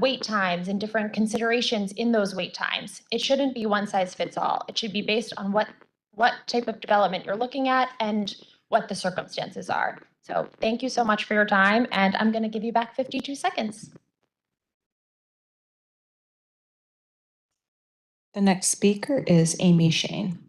wait times and different considerations in those wait times. It shouldn't be one size fits all. It should be based on what type of development you're looking at and what the circumstances are. So thank you so much for your time, and I'm going to give you back 52 seconds. The next speaker is Amy Shane.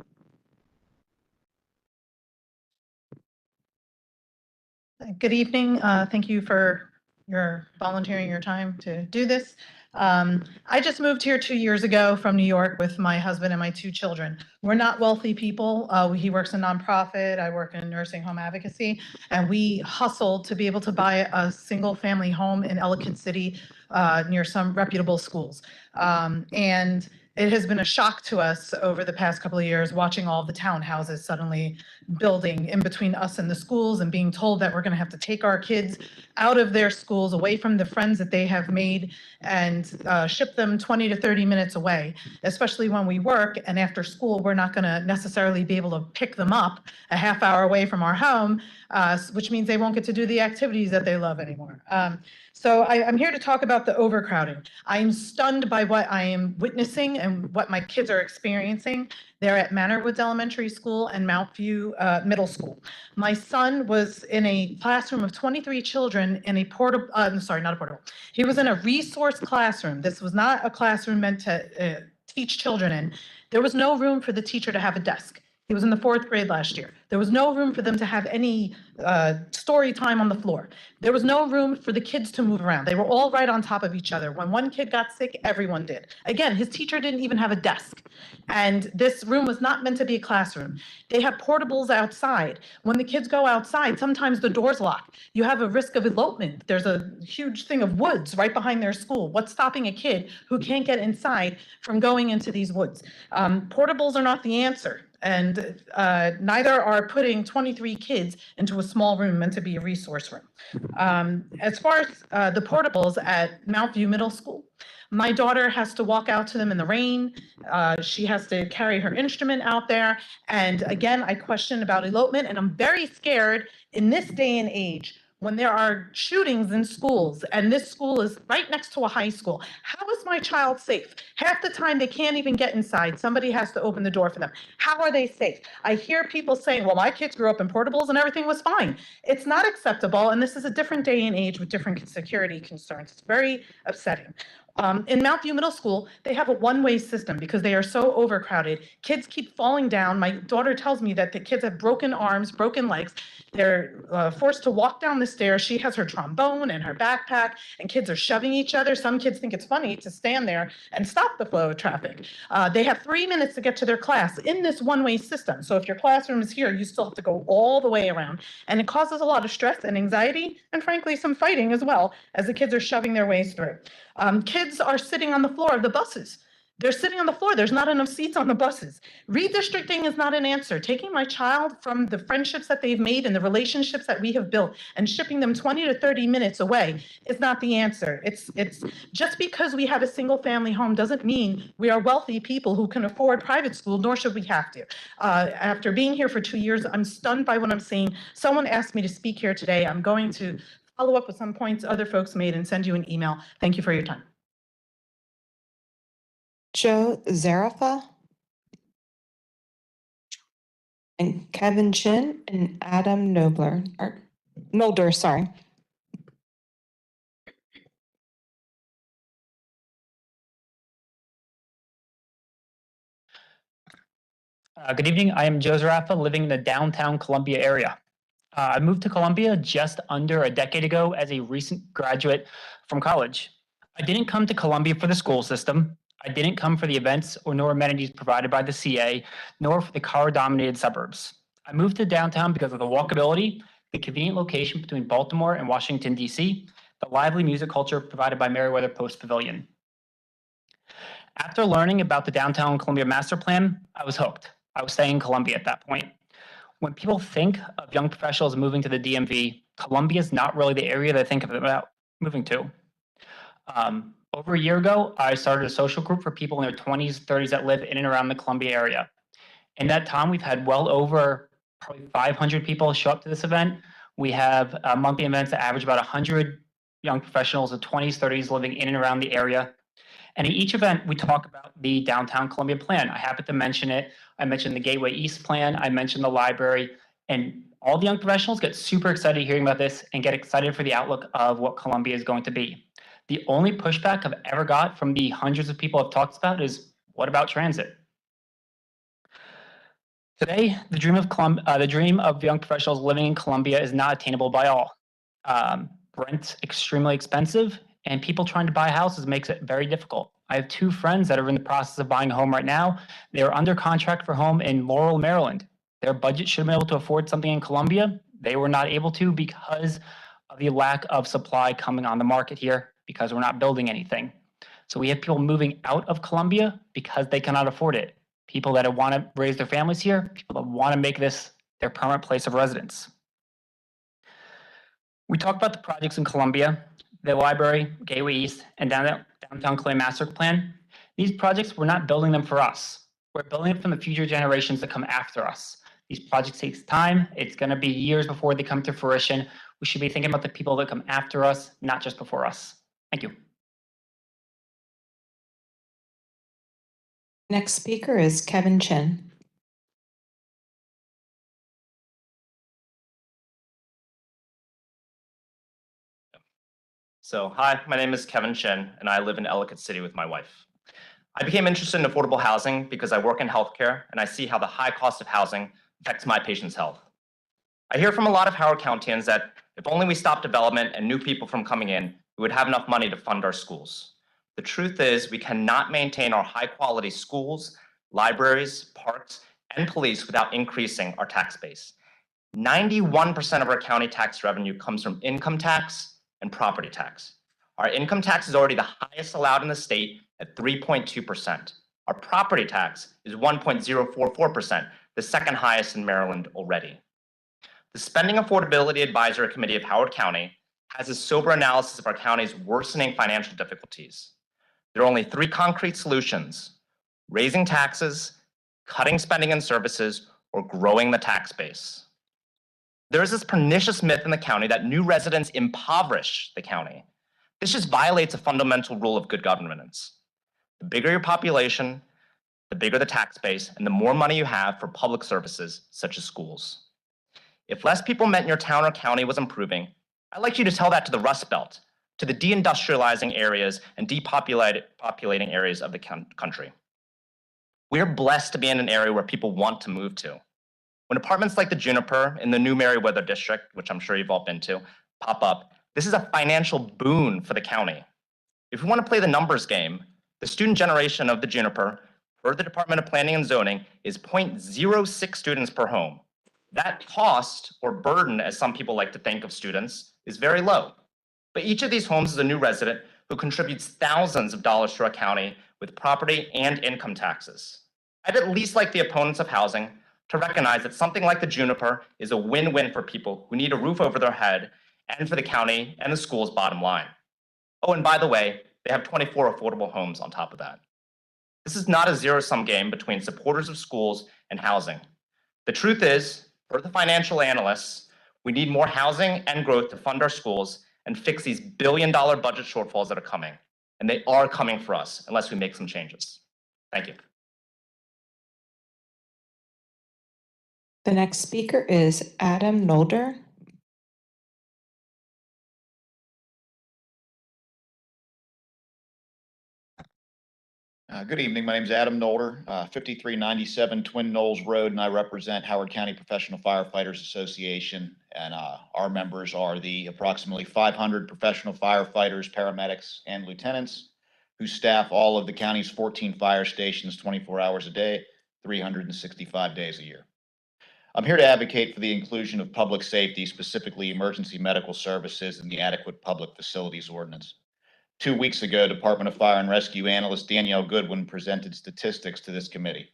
Good evening. Thank you for your volunteering your time to do this. I just moved here 2 years ago from New York with my husband and my 2 children. We're not wealthy people. He works in nonprofit, I work in nursing home advocacy, and we hustled to be able to buy a single family home in Ellicott City near some reputable schools. And it has been a shock to us over the past couple of years watching all the townhouses suddenly building in between us and the schools and being told that we're going to have to take our kids out of their schools, away from the friends that they have made, and ship them 20 to 30 minutes away, especially when we work and after school, we're not going to necessarily be able to pick them up a half hour away from our home, which means they won't get to do the activities that they love anymore. So I'm here to talk about the overcrowding. I am stunned by what I am witnessing and what my kids are experiencing. They're at Manor Woods Elementary School and Mount View Middle School. My son was in a classroom of 23 children in a portable, sorry, not a portable. He was in a resource classroom. This was not a classroom meant to teach children in. There was no room for the teacher to have a desk. He was in the 4th grade last year. There was no room for them to have any story time on the floor. There was no room for the kids to move around. They were all right on top of each other. When one kid got sick, everyone did. Again, his teacher didn't even have a desk. And this room was not meant to be a classroom. They have portables outside. When the kids go outside, sometimes the door's locked. You have a risk of elopement. There's a huge thing of woods right behind their school. What's stopping a kid who can't get inside from going into these woods? Portables are not the answer. And neither are putting 23 kids into a small room meant to be a resource room. As far as the portables at Mount View Middle School, my daughter has to walk out to them in the rain. She has to carry her instrument out there. And again, I question about elopement, and I'm very scared in this day and age when there are shootings in schools, and this school is right next to a high school. How is my child safe? Half the time they can't even get inside. Somebody has to open the door for them. How are they safe? I hear people saying, well, my kids grew up in portables and everything was fine. It's not acceptable, and this is a different day and age with different security concerns. It's very upsetting. In Mount View Middle School, they have a one-way system because they are so overcrowded. Kids keep falling down. My daughter tells me that the kids have broken arms, broken legs. They're forced to walk down the stairs. She has her trombone and her backpack, and kids are shoving each other. Some kids think it's funny to stand there and stop the flow of traffic. They have 3 minutes to get to their class in this one-way system. So if your classroom is here, you still have to go all the way around. And it causes a lot of stress and anxiety, and frankly, some fighting as well, as the kids are shoving their ways through. Kids are sitting on the floor of the buses. They're sitting on the floor. There's not enough seats on the buses. Redistricting is not an answer. Taking my child from the friendships that they've made and the relationships that we have built and shipping them 20 to 30 minutes away is not the answer. It's just because we have a single family home doesn't mean we are wealthy people who can afford private school, nor should we have to. After being here for 2 years, I'm stunned by what I'm seeing. Someone asked me to speak here today. I'm going to follow up with some points other folks made and send you an email. Thank you for your time. Joe Zarafa and Kevin Chin and Adam Nolder, sorry. Good evening. I am Joe Zarafa, living in the downtown Columbia area. I moved to Columbia just under a decade ago as a recent graduate from college. I didn't come to Columbia for the school system. I didn't come for the events or nor amenities provided by the CA, nor for the car-dominated suburbs. I moved to downtown because of the walkability, the convenient location between Baltimore and Washington, D.C., the lively music culture provided by Meriwether Post Pavilion. After learning about the downtown Columbia master plan, I was hooked. I was staying in Columbia at that point. When people think of young professionals moving to the DMV, Columbia is not really the area they think about moving to. Over a year ago, I started a social group for people in their 20s, 30s that live in and around the Columbia area. In that time, we've had well over probably 500 people show up to this event. We have monthly events that average about 100 young professionals in 20s, 30s living in and around the area. And at each event, we talk about the downtown Columbia plan. I happen to mention it. I mentioned the Gateway East plan. I mentioned the library. And all the young professionals get super excited hearing about this and get excited for the outlook of what Columbia is going to be. The only pushback I've ever got from the hundreds of people I've talked about is, what about transit? Today, the dream of young professionals living in Columbia is not attainable by all. Rent's extremely expensive, and people trying to buy houses makes it very difficult. I have two friends that are in the process of buying a home right now. They're under contract for a home in Laurel, Maryland. Their budget should have been able to afford something in Columbia. They were not able to because of the lack of supply coming on the market here, because we're not building anything. So we have people moving out of Columbia because they cannot afford it. People that want to raise their families here, people that want to make this their permanent place of residence. We talked about the projects in Columbia, the library, Gateway East, and downtown Columbia Master Plan. These projects, we're not building them for us. We're building it for the future generations that come after us. These projects take time. It's going to be years before they come to fruition. We should be thinking about the people that come after us, not just before us. Thank you. Next speaker is Kevin Chin. So, hi, my name is Kevin Chin, and I live in Ellicott City with my wife. I became interested in affordable housing because I work in healthcare and I see how the high cost of housing affects my patients' health. I hear from a lot of Howard Countyans that if only we stopped development and new people from coming in, we would have enough money to fund our schools. The truth is we cannot maintain our high-quality schools, libraries, parks, and police without increasing our tax base. 91% of our county tax revenue comes from income tax and property tax. Our income tax is already the highest allowed in the state at 3.2%. Our property tax is 1.044%, the second highest in Maryland already. The Spending Affordability Advisory Committee of Howard County has a sober analysis of our county's worsening financial difficulties. There are only three concrete solutions: raising taxes, cutting spending and services, or growing the tax base. There is this pernicious myth in the county that new residents impoverish the county. This just violates a fundamental rule of good governance. The bigger your population, the bigger the tax base, and the more money you have for public services such as schools. If less people meant your town or county was improving, I'd like you to tell that to the Rust Belt, to the deindustrializing areas and depopulating areas of the country. We're blessed to be in an area where people want to move to. When apartments like the Juniper in the new Meriwether district, which I'm sure you've all been to, pop up, this is a financial boon for the county. If we want to play the numbers game, the student generation of the Juniper, per the Department of Planning and Zoning, is 0.06 students per home. That cost, or burden as some people like to think of students, is very low. But each of these homes is a new resident who contributes thousands of dollars to our county with property and income taxes. I'd at least like the opponents of housing to recognize that something like the Juniper is a win-win for people who need a roof over their head and for the county and the school's bottom line. Oh, and by the way, they have 24 affordable homes on top of that. This is not a zero-sum game between supporters of schools and housing. The truth is, per the financial analysts, we need more housing and growth to fund our schools and fix these billion-dollar budget shortfalls that are coming. And they are coming for us unless we make some changes. Thank you. The next speaker is Adam Nolder. Good evening. My name is Adam Nolder, 5397 Twin Knolls Road, and I represent Howard County Professional Firefighters Association. And our members are the approximately 500 professional firefighters, paramedics, and lieutenants who staff all of the county's 14 fire stations 24 hours a day, 365 days a year. I'm here to advocate for the inclusion of public safety, specifically emergency medical services, in the adequate public facilities ordinance. 2 weeks ago, Department of Fire and Rescue analyst Danielle Goodwin presented statistics to this committee.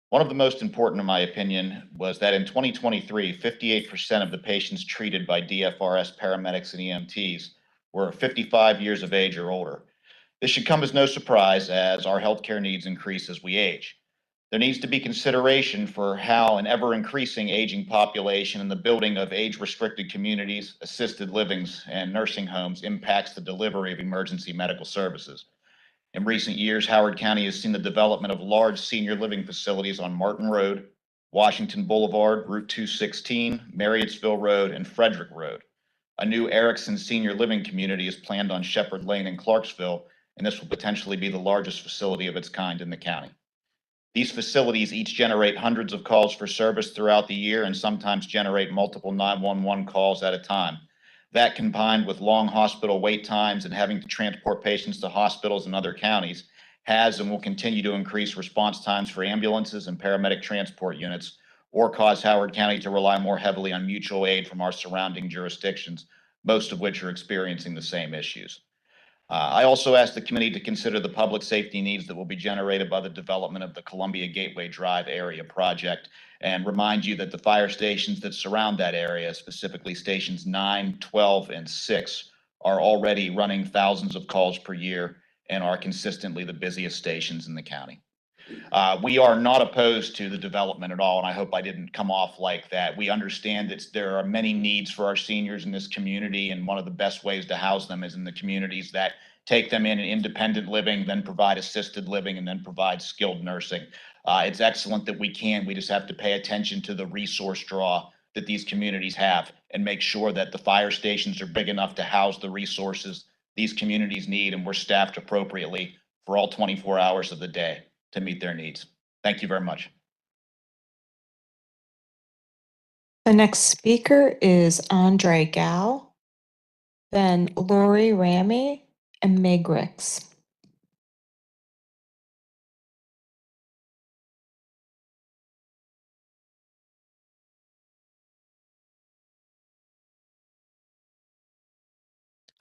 One of the most important, in my opinion, was that in 2023, 58% of the patients treated by DFRS paramedics and EMTs were 55 years of age or older. This should come as no surprise as our healthcare needs increase as we age. There needs to be consideration for how an ever-increasing aging population and the building of age-restricted communities, assisted livings, and nursing homes impacts the delivery of emergency medical services. In recent years, Howard County has seen the development of large senior living facilities on Martin Road, Washington Boulevard, Route 216, Marriottsville Road, and Frederick Road. A new Erickson Senior Living community is planned on Shepherd Lane in Clarksville, and this will potentially be the largest facility of its kind in the county. These facilities each generate hundreds of calls for service throughout the year and sometimes generate multiple 911 calls at a time. That, combined with long hospital wait times and having to transport patients to hospitals in other counties, has and will continue to increase response times for ambulances and paramedic transport units, or cause Howard County to rely more heavily on mutual aid from our surrounding jurisdictions, most of which are experiencing the same issues. I also asked the committee to consider the public safety needs that will be generated by the development of the Columbia Gateway Drive area project, and remind you that the fire stations that surround that area, specifically stations 9, 12, and 6, are already running thousands of calls per year and are consistently the busiest stations in the county. We are not opposed to the development at all, and I hope I didn't come off like that. We understand that there are many needs for our seniors in this community, and one of the best ways to house them is in the communities that take them in independent living, then provide assisted living, and then provide skilled nursing. It's excellent that we just have to pay attention to the resource draw that these communities have and make sure that the fire stations are big enough to house the resources these communities need, and we're staffed appropriately for all 24 hours of the day to meet their needs. Thank you very much. The next speaker is Andre Gao, then Lori Ramy, and Meg Ricks.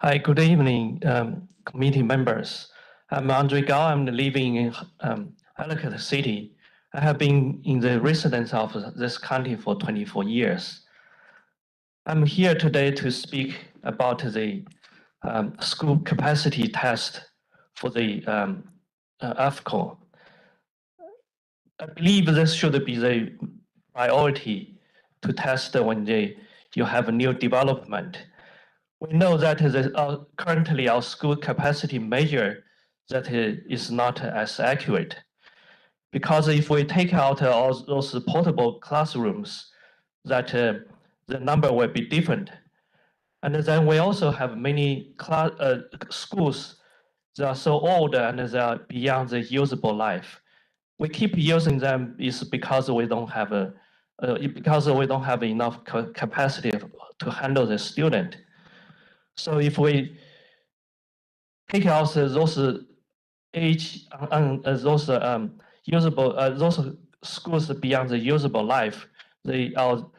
Hi, good evening, committee members. I'm Andre Gao. I'm living in Ellicott City. I have been in the residence of this county for 24 years. I'm here today to speak about the school capacity test for the AFCO. I believe this should be the priority to test when you have a new development. We know that currently our school capacity measure that is not as accurate, because if we take out all those portable classrooms, that the number will be different. And then we also have many schools that are so old and they are beyond the usable life. We keep using them is because we don't have enough capacity to handle the student. So if we take out those those schools beyond the usable life, our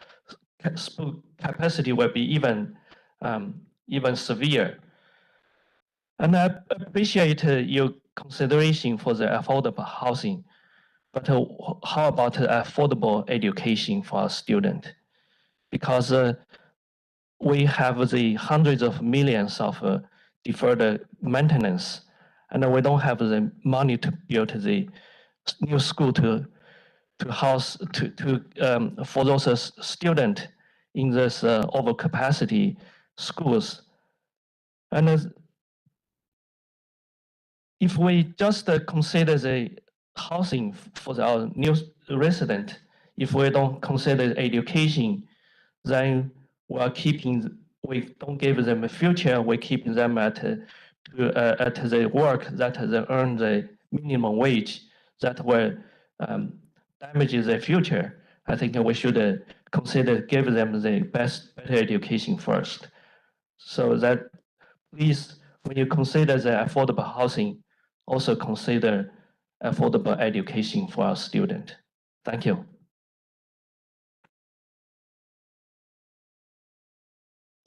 capacity will be even severe. And I appreciate your consideration for the affordable housing, but how about affordable education for our student? Because we have the hundreds of millions of deferred maintenance, and we don't have the money to build the new school to house for those students in this overcapacity schools. And if we just consider the housing for our new resident, if we don't consider education, then we don't give them a future. We're keeping them at the work that they earn the minimum wage that will damage their future. I think we should consider give them the better education first. So that please, when you consider the affordable housing, also consider affordable education for our student. Thank you.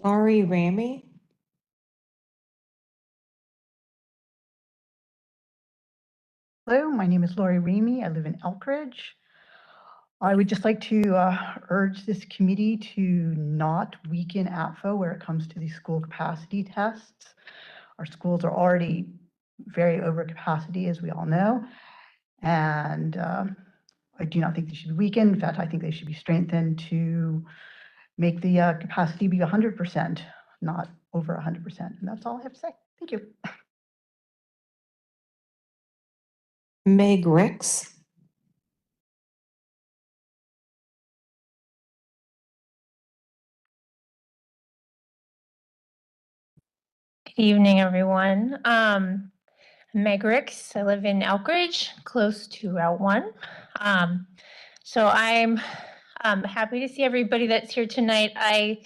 Laurie Ramey. Hello, my name is Lori Reamy. I live in Elkridge. I would just like to urge this committee to not weaken APFO where it comes to these school capacity tests. Our schools are already very over capacity, as we all know, and I do not think they should be weakened. In fact, I think they should be strengthened to make the capacity be 100%, not over 100%. And that's all I have to say. Thank you. Meg Ricks. Good evening, everyone. Meg Ricks. I live in Elkridge, close to Route 1. So I'm happy to see everybody that's here tonight. I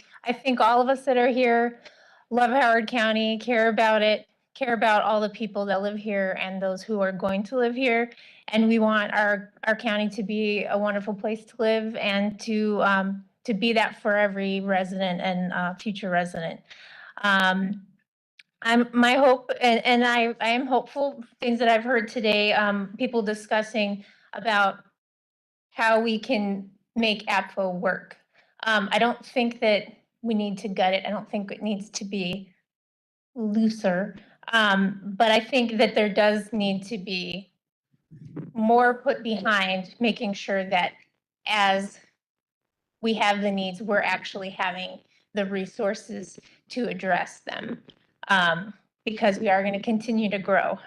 think all of us that are here love Howard County, care about it, care about all the people that live here and those who are going to live here. And we want our county to be a wonderful place to live and to be that for every resident and future resident. My hope, and I am hopeful, things that I've heard today, people discussing about how we can make APFO work. I don't think that we need to gut it. I don't think it needs to be looser. But I think that there does need to be more put behind making sure that as we have the needs, we're actually having the resources to address them. Because we are going to continue to grow,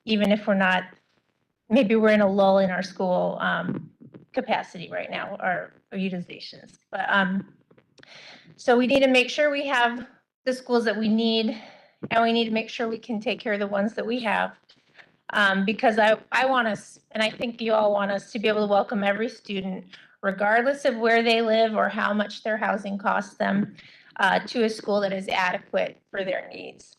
even if we're not, maybe we're in a lull in our school capacity right now, or utilizations. But so we need to make sure we have the schools that we need, and we need to make sure we can take care of the ones that we have. Because I want us, and I think you all want us to be able to welcome every student, regardless of where they live or how much their housing costs them, to a school that is adequate for their needs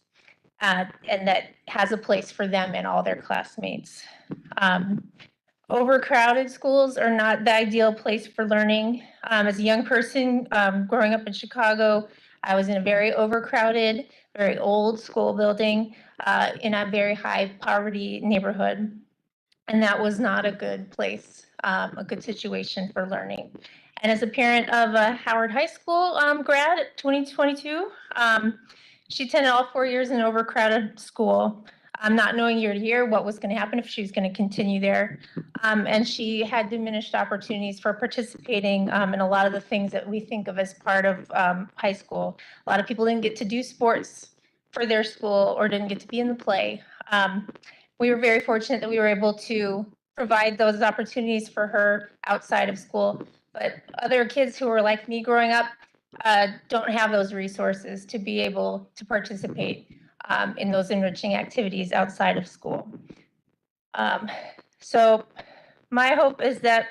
and that has a place for them and all their classmates. Overcrowded schools are not the ideal place for learning. As a young person growing up in Chicago, I was in a very overcrowded, very old school building in a very high poverty neighborhood. And that was not a good place, a good situation for learning. And as a parent of a Howard High School grad at 2022, she attended all 4 years in an overcrowded school, not knowing year to year what was going to happen if she was going to continue there. And she had diminished opportunities for participating in a lot of the things that we think of as part of high school. A lot of people didn't get to do sports for their school or didn't get to be in the play. We were very fortunate that we were able to provide those opportunities for her outside of school. But other kids who were like me growing up don't have those resources to be able to participate in those enriching activities outside of school. So my hope is that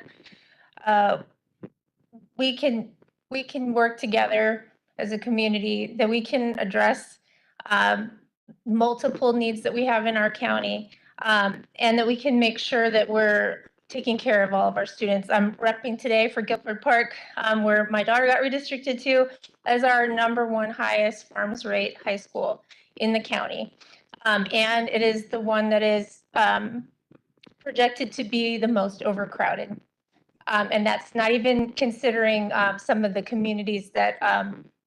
we can work together as a community, that we can address multiple needs that we have in our county, and that we can make sure that we're taking care of all of our students. I'm repping today for Guilford Park, where my daughter got redistricted to as our #1 highest farms rate high school in the county. And it is the one that is projected to be the most overcrowded. And that's not even considering some of the communities that,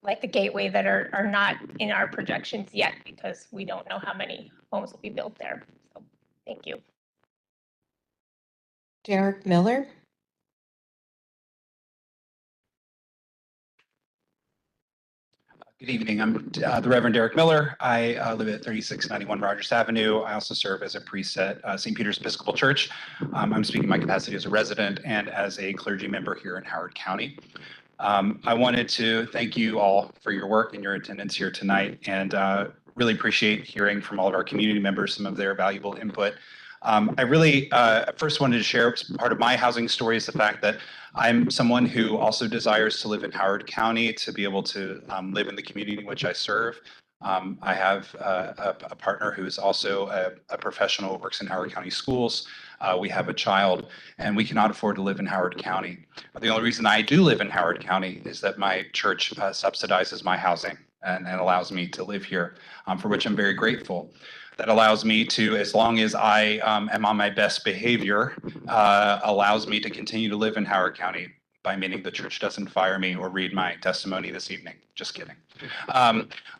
like the Gateway, that are not in our projections yet because we don't know how many homes will be built there. So, thank you. Derek Miller. Good evening. I'm the Reverend Derek Miller. I live at 3691 Rogers Avenue. I also serve as a priest at St. Peter's Episcopal Church. I'm speaking in my capacity as a resident and as a clergy member here in Howard County. I wanted to thank you all for your work and your attendance here tonight, and really appreciate hearing from all of our community members some of their valuable input. I really first wanted to share part of my housing story is the fact that I'm someone who also desires to live in Howard County, to be able to live in the community in which I serve. I have a partner who is also a professional who works in Howard County schools. We have a child, and we cannot afford to live in Howard County. The only reason I do live in Howard County is that my church subsidizes my housing and allows me to live here, for which I'm very grateful. That allows me to, as long as I am on my best behavior, allows me to continue to live in Howard County, by meaning the church doesn't fire me or read my testimony this evening. Just kidding.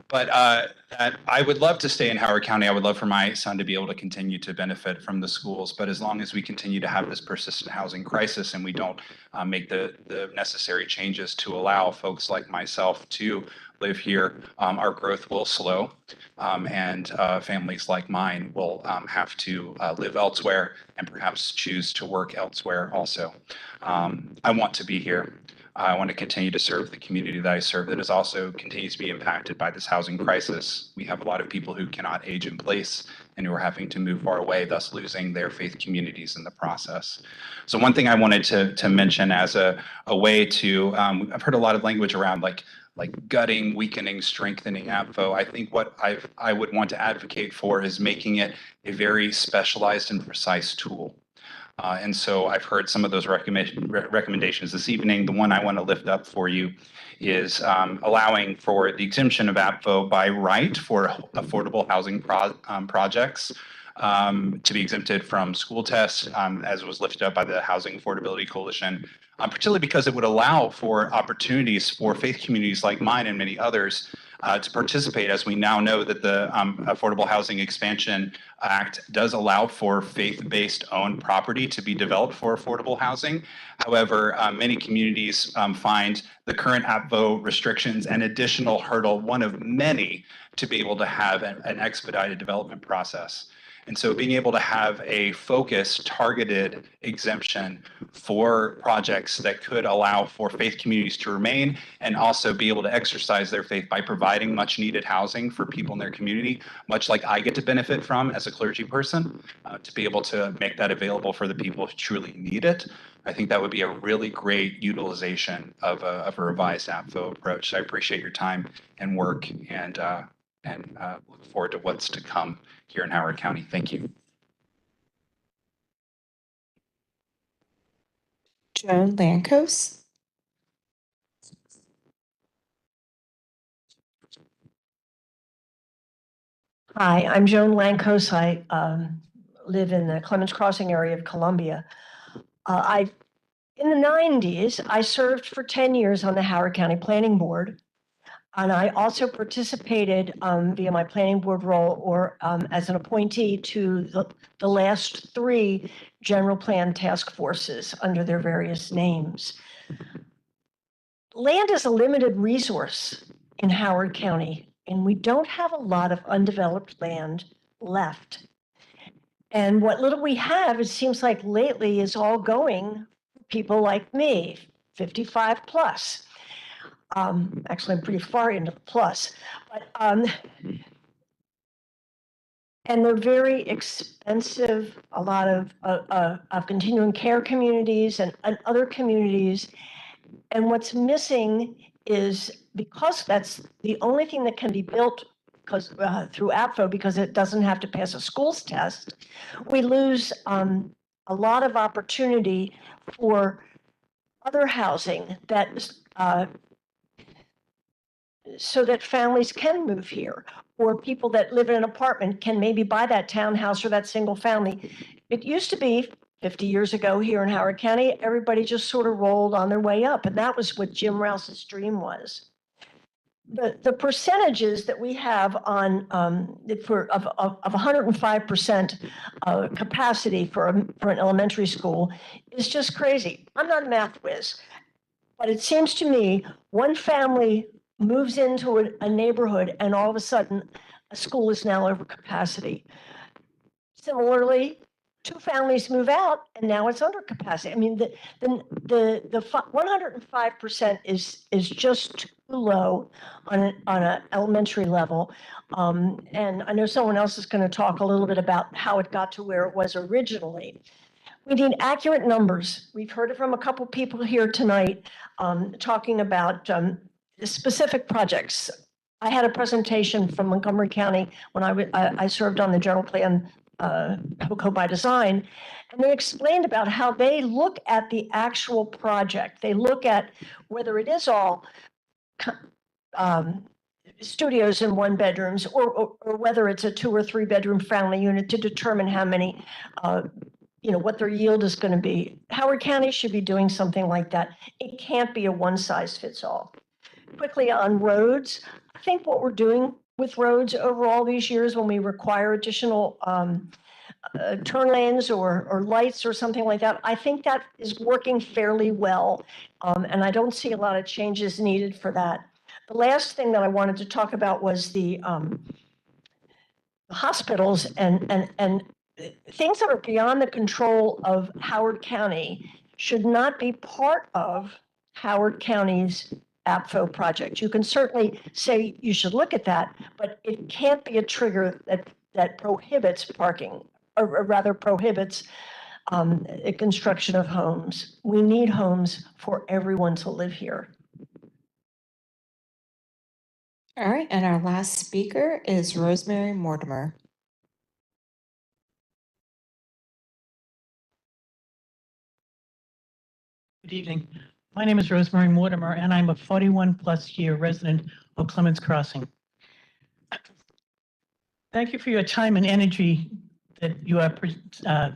But I would love to stay in Howard County. I would love for my son to be able to continue to benefit from the schools. But as long as we continue to have this persistent housing crisis and we don't make the necessary changes to allow folks like myself to live here, our growth will slow, and families like mine will have to live elsewhere and perhaps choose to work elsewhere also. I want to be here. I want to continue to serve the community that I serve that is also continues to be impacted by this housing crisis. We have a lot of people who cannot age in place and who are having to move far away, thus losing their faith communities in the process. So one thing I wanted to mention as a way to, I've heard a lot of language around like gutting, weakening, strengthening APFO. I think what I would want to advocate for is making it a very specialized and precise tool. And so I've heard some of those recommendations this evening. The one I want to lift up for you is allowing for the exemption of APFO by right for affordable housing projects to be exempted from school tests, as was lifted up by the Housing Affordability Coalition, particularly because it would allow for opportunities for faith communities like mine and many others to participate, as we now know that the Affordable Housing Expansion Act does allow for faith-based owned property to be developed for affordable housing. However, many communities find the current APFO restrictions an additional hurdle, one of many, to be able to have an expedited development process. And so being able to have a focused, targeted exemption for projects that could allow for faith communities to remain and also be able to exercise their faith by providing much needed housing for people in their community, much like I get to benefit from as a clergy person, to be able to make that available for the people who truly need it. I think that would be a really great utilization of a revised APFO approach. So I appreciate your time and work and look forward to what's to come here in Howard County. Thank you. Joan Lankos. Hi, I'm Joan Lankos. I live in the Clemens Crossing area of Columbia. In the 90s, I served for 10 years on the Howard County Planning Board. And I also participated via my planning board role or as an appointee to the last 3 general plan task forces under their various names. Land is a limited resource in Howard County, and we don't have a lot of undeveloped land left. And what little we have, it seems like lately, is all going for people like me, 55 plus. Actually, I'm pretty far into the plus, but and they're very expensive. A lot of continuing care communities and other communities. And what's missing is, because that's the only thing that can be built because through APFO, because it doesn't have to pass a schools test, we lose a lot of opportunity for other housing that so that families can move here, or people that live in an apartment can maybe buy that townhouse or that single family. It used to be 50 years ago here in Howard County, everybody just sort of rolled on their way up. And that was what Jim Rouse's dream was. The percentages that we have on of 105% capacity for an elementary school is just crazy. I'm not a math whiz, but it seems to me one family moves into a neighborhood and all of a sudden a school is now over capacity. Similarly, two families move out and now it's under capacity. I mean, the 105% is just too low on an elementary level. And I know someone else is going to talk a little bit about how it got to where it was originally. We need accurate numbers. We've heard it from a couple people here tonight talking about specific projects. I had a presentation from Montgomery County when I served on the general plan HOCO by design, and they explained about how they look at the actual project. They look at whether it is all studios in one bedrooms or whether it's a 2 or 3 bedroom family unit to determine how many, what their yield is going to be. Howard County should be doing something like that. It can't be a one size fits all. Quickly on roads, I think what we're doing with roads over all these years when we require additional turn lanes or lights or something like that, I think that is working fairly well. And I don't see a lot of changes needed for that. The last thing that I wanted to talk about was the hospitals and things that are beyond the control of Howard County should not be part of Howard County's APFO project. You can certainly say you should look at that, but it can't be a trigger that prohibits parking, or rather prohibits construction of homes. We need homes for everyone to live here. All right, and our last speaker is Rosemary Mortimer. Good evening. My name is Rosemary Mortimer, and I'm a 41+ year resident of Clements Crossing. Thank you for your time and energy that you are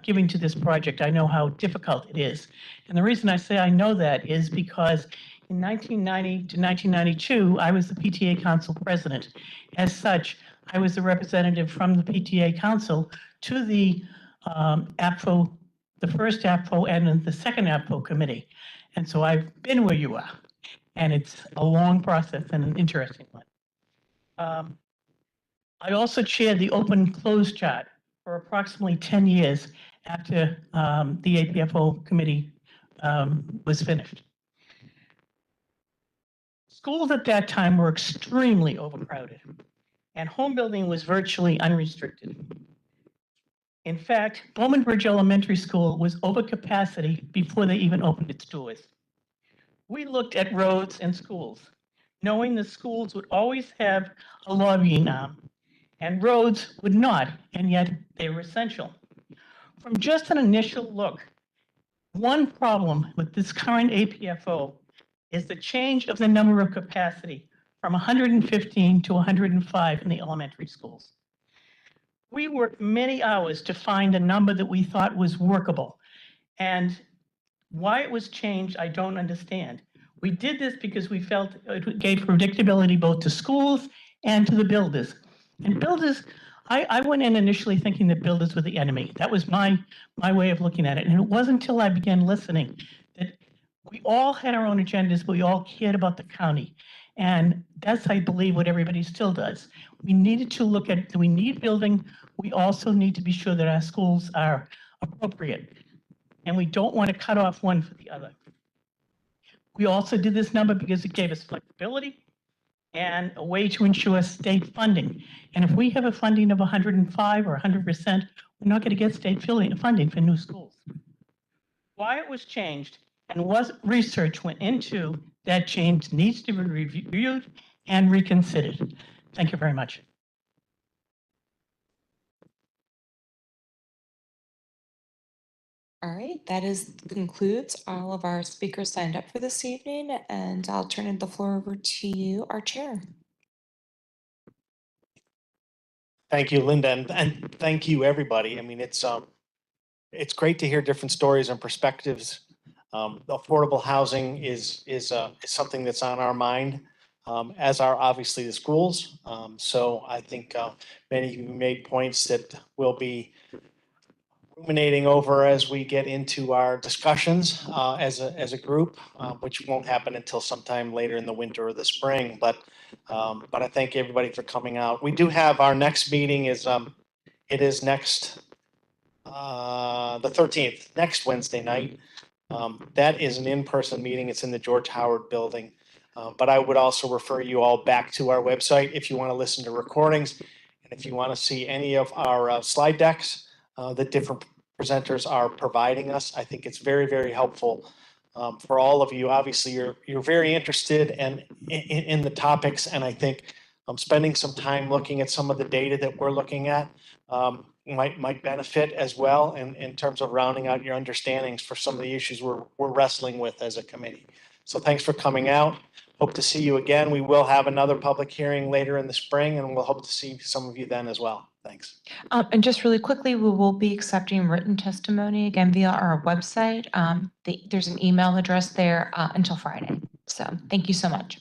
giving to this project. I know how difficult it is. And the reason I say I know that is because in 1990 to 1992, I was the PTA Council president. As such, I was the representative from the PTA Council to the APFO, the first APFO and the second APFO committee. And so I've been where you are, and it's a long process and an interesting one. I also chaired the open-close chart for approximately 10 years after the APFO committee was finished. Schools at that time were extremely overcrowded, and home building was virtually unrestricted. In fact, Bowman Bridge Elementary School was over capacity before they even opened its doors. We looked at roads and schools, knowing the schools would always have a lobbying arm, and roads would not, and yet they were essential. From just an initial look, one problem with this current APFO is the change of the number of capacity from 115 to 105 in the elementary schools. We worked many hours to find a number that we thought was workable. And why it was changed, I don't understand. We did this because we felt it gave predictability both to schools and to the builders. And builders, I went in initially thinking that builders were the enemy. That was my way of looking at it. And it wasn't until I began listening that we all had our own agendas, but we all cared about the county. And that's, I believe, what everybody still does. We needed to look at, do we need building? We also need to be sure that our schools are appropriate. And we don't want to cut off one for the other. We also did this number because it gave us flexibility and a way to ensure state funding. And if we have a funding of 105 or 100%, we're not going to get state funding for new schools. Why it was changed and what research went into that change needs to be reviewed and reconsidered. Thank you very much. All right, that concludes all of our speakers signed up for this evening, and I'll turn the floor over to you, our chair. Thank you, Linda, and thank you, everybody. I mean, it's great to hear different stories and perspectives. Affordable housing is something that's on our mind, as are obviously the schools. So I think many of you made points that will be ruminating over as we get into our discussions as a group, which won't happen until sometime later in the winter or the spring. But I thank everybody for coming out. We do have our next meeting is it is next the 13th, next Wednesday night. That is an in-person meeting. It's in the George Howard Building. But I would also refer you all back to our website if you want to listen to recordings and if you want to see any of our slide decks that different presenters are providing us. I think it's very, very helpful for all of you. Obviously, you're very interested in the topics, and I think spending some time looking at some of the data that we're looking at might benefit as well in terms of rounding out your understandings for some of the issues we're wrestling with as a committee. So thanks for coming out. Hope to see you again. We will have another public hearing later in the spring, and we'll hope to see some of you then as well. Thanks. And just really quickly, we will be accepting written testimony again via our website. There's an email address there until Friday. So thank you so much.